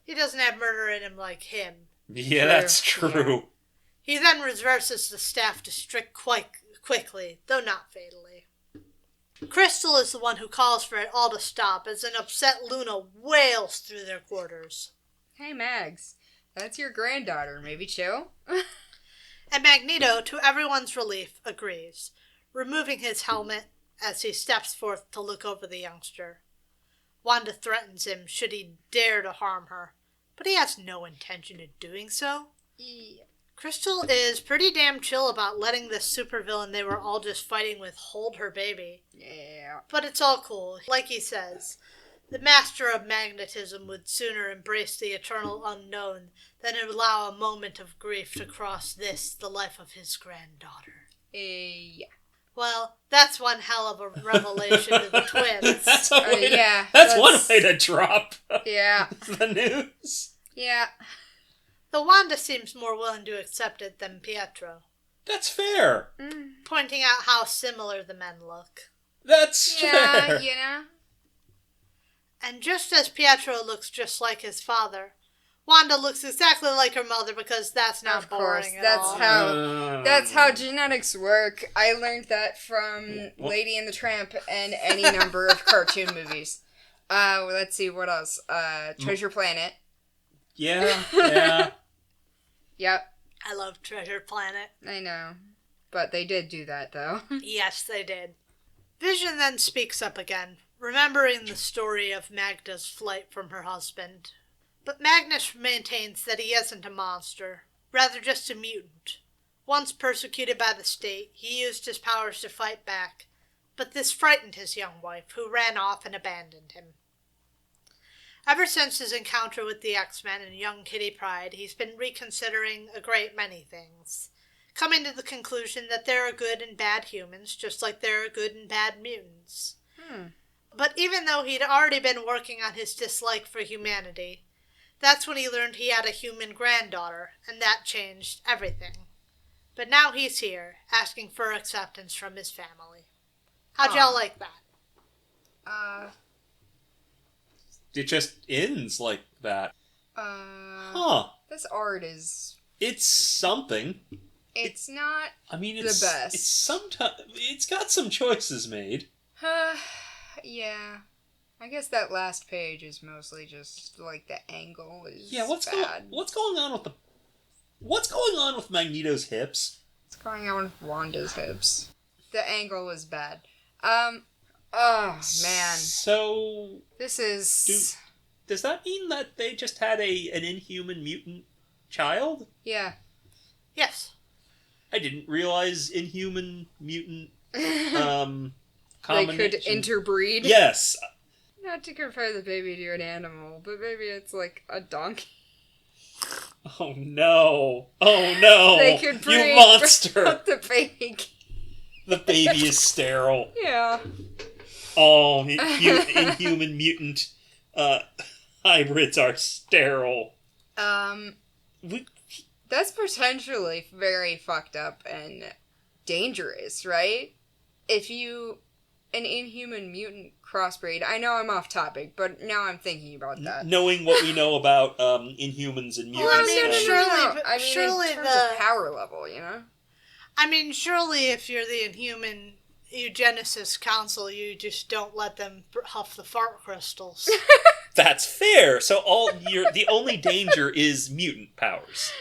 He doesn't have murder in him like him. Yeah, that's true. He then reverses the staff to strike quite quickly, though not fatally. Crystal is the one who calls for it all to stop as an upset Luna wails through their quarters. Hey, Mags. That's your granddaughter. Maybe chill? And Magneto, to everyone's relief, agrees, removing his helmet as he steps forth to look over the youngster. Wanda threatens him should he dare to harm her, but he has no intention of doing so. Yeah. Crystal is pretty damn chill about letting this supervillain they were all just fighting with hold her baby. Yeah. But it's all cool. Like he says, the master of magnetism would sooner embrace the eternal unknown than allow a moment of grief to cross the life of his granddaughter. Yeah. Well, that's one hell of a revelation to the twins. That's that's one way to drop Yeah. the news. Yeah. Though Wanda seems more willing to accept it than Pietro, That's fair. pointing out how similar the men look. That's fair. You know? And just as Pietro looks just like his father, Wanda looks exactly like her mother because that's not Of course. boring at all. That's how genetics work. I learned that from Lady and the Tramp and any number of cartoon movies. Let's see, what else? Treasure Planet. Yeah. Yep. I love Treasure Planet. I know. But they did do that, though. Yes, they did. Vision then speaks up again, remembering the story of Magda's flight from her husband. But Magnus maintains that he isn't a monster, rather just a mutant. Once persecuted by the state, he used his powers to fight back, but this frightened his young wife, who ran off and abandoned him. Ever since his encounter with the X-Men and young Kitty Pryde, he's been reconsidering a great many things, coming to the conclusion that there are good and bad humans, just like there are good and bad mutants. But even though he'd already been working on his dislike for humanity, that's when he learned he had a human granddaughter, and that changed everything. But now he's here, asking for acceptance from his family. How'd y'all like that? It just ends like that. This art is... It's something. It's not I mean, the best. It's got some choices made. Yeah. I guess that last page is mostly just, like, the angle is What's bad. going on with Magneto's hips? What's going on with Wanda's hips? The angle is bad. Oh, man. So... This is... Does that mean that they just had an inhuman mutant child? Yeah. Yes. I didn't realize inhuman mutant combination. They could interbreed. Yes. Not to compare the baby to an animal, but maybe it's like a donkey. Oh no. Oh no. They could breed. You monster. The baby. The baby is sterile. Yeah. Oh, inhuman mutant hybrids are sterile. That's potentially very fucked up and dangerous, right? If you... An inhuman mutant crossbreed. I know I'm off topic, but now I'm thinking about that. Knowing what we know about inhumans and mutants. Well, I mean, surely in terms of power level, you know? I mean, surely if you're the inhuman eugenicist council, you just don't let them huff the fart crystals. That's fair. So the only danger is mutant powers.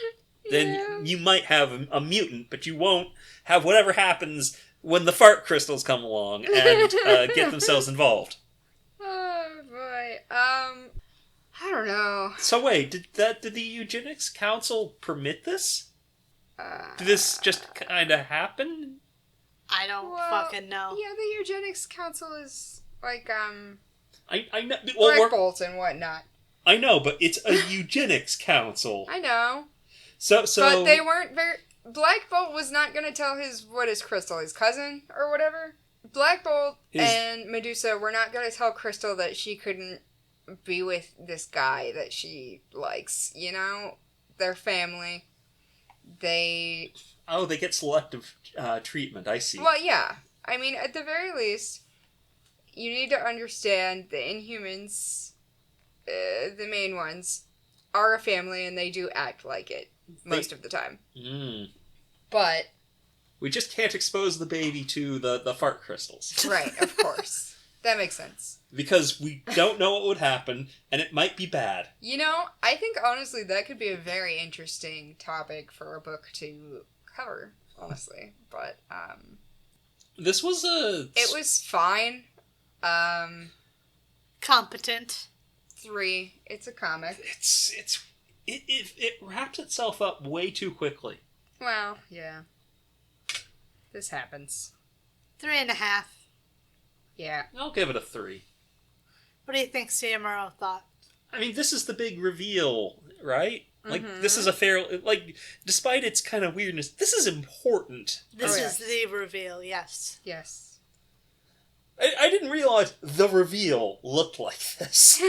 Then you might have a mutant, but you won't have whatever happens when the fart crystals come along and get themselves involved. Oh boy. I don't know. So wait, did the Eugenics Council permit this? Did this just kind of happen? I don't fucking know. Yeah, the Eugenics Council is like I know. Black Bolt and whatnot. I know, but it's a Eugenics Council. I know. So but they weren't very. Black Bolt was not going to tell his Crystal, his cousin or whatever. Black Bolt and Medusa were not going to tell Crystal that she couldn't be with this guy that she likes. You know, their family. They get selective treatment. I see. Well, yeah. I mean, at the very least, you need to understand the Inhumans, the main ones, are a family and they do act like it most of the time. But we just can't expose the baby to the fart crystals. Right, of course. That makes sense. Because we don't know what would happen, and it might be bad. You know, I think, honestly, that could be a very interesting topic for a book to cover, honestly. But, this was it was fine. Competent. 3. It's a comic. It wraps itself up way too quickly. Well, yeah. This happens. 3.5. Yeah. I'll give it a 3. What do you think CMRO thought? I mean, this is the big reveal, right? Like, this is a fair... Like, despite its kind of weirdness, this is important. This is the reveal, yes. Yes. I didn't realize the reveal looked like this.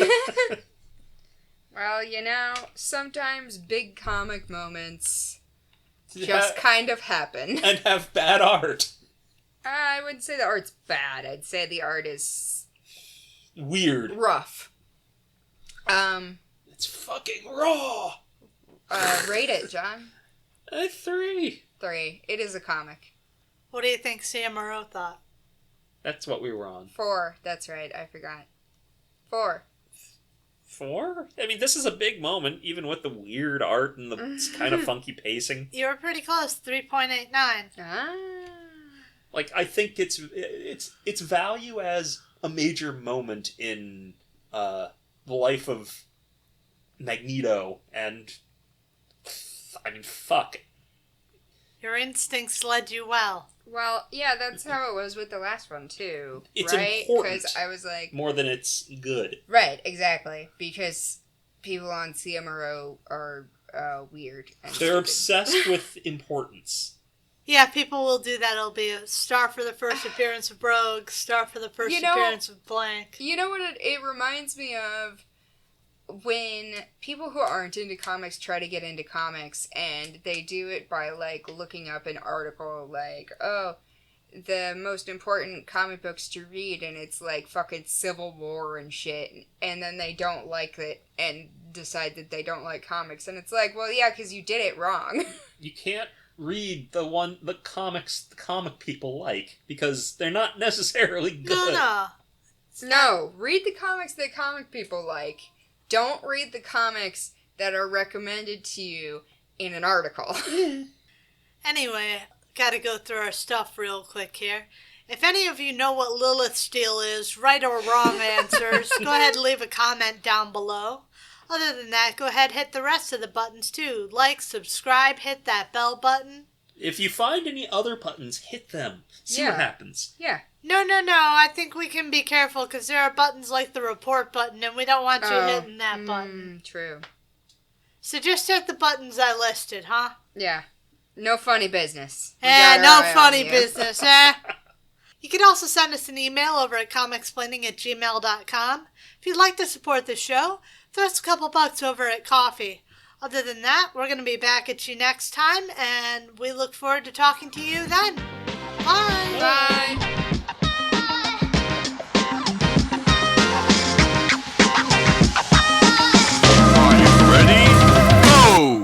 Well, you know, sometimes big comic moments just kind of happen. And have bad art. I wouldn't say the art's bad. I'd say the art is... weird. Rough. It's fucking raw! Rate it, John. 3. 3. It is a comic. What do you think CMRO thought? That's what we were on. 4. That's right. I forgot. 4. 4? I mean, this is a big moment, even with the weird art and the kind of funky pacing. You were pretty close. 3.89. Ah. Like, I think its value as a major moment in the life of Magneto, and I mean, fuck. Your instincts led you well. Well, yeah, that's how it was with the last one, too. It's right? important. Because I was like... More than it's good. Right, exactly. Because people on CMRO are weird. And They're obsessed with importance. Yeah, people will do that. It'll be a star for the first appearance of Rogue, star for the first appearance of blank. You know what it reminds me of? When people who aren't into comics try to get into comics, and they do it by, like, looking up an article, like, oh, the most important comic books to read, and it's, like, fucking Civil War and shit, and then they don't like it, and decide that they don't like comics, and it's like, well, yeah, because you did it wrong. You can't read the comic people like, because they're not necessarily good. No, read the comics that comic people like. Don't read the comics that are recommended to you in an article. Anyway, gotta go through our stuff real quick here. If any of you know what Lilith Steel is, right or wrong answers, go ahead and leave a comment down below. Other than that, go ahead and hit the rest of the buttons too. Like, subscribe, hit that bell button. If you find any other buttons, hit them. See what happens. Yeah. No. I think we can be careful because there are buttons like the report button and we don't want you hitting that button. True. So just hit the buttons I listed, huh? Yeah. No funny business. No funny business, You can also send us an email over at comicsplaining@gmail.com. If you'd like to support the show, throw us a couple bucks over at Coffee. Other than that, we're going to be back at you next time, and we look forward to talking to you then. Bye! Bye!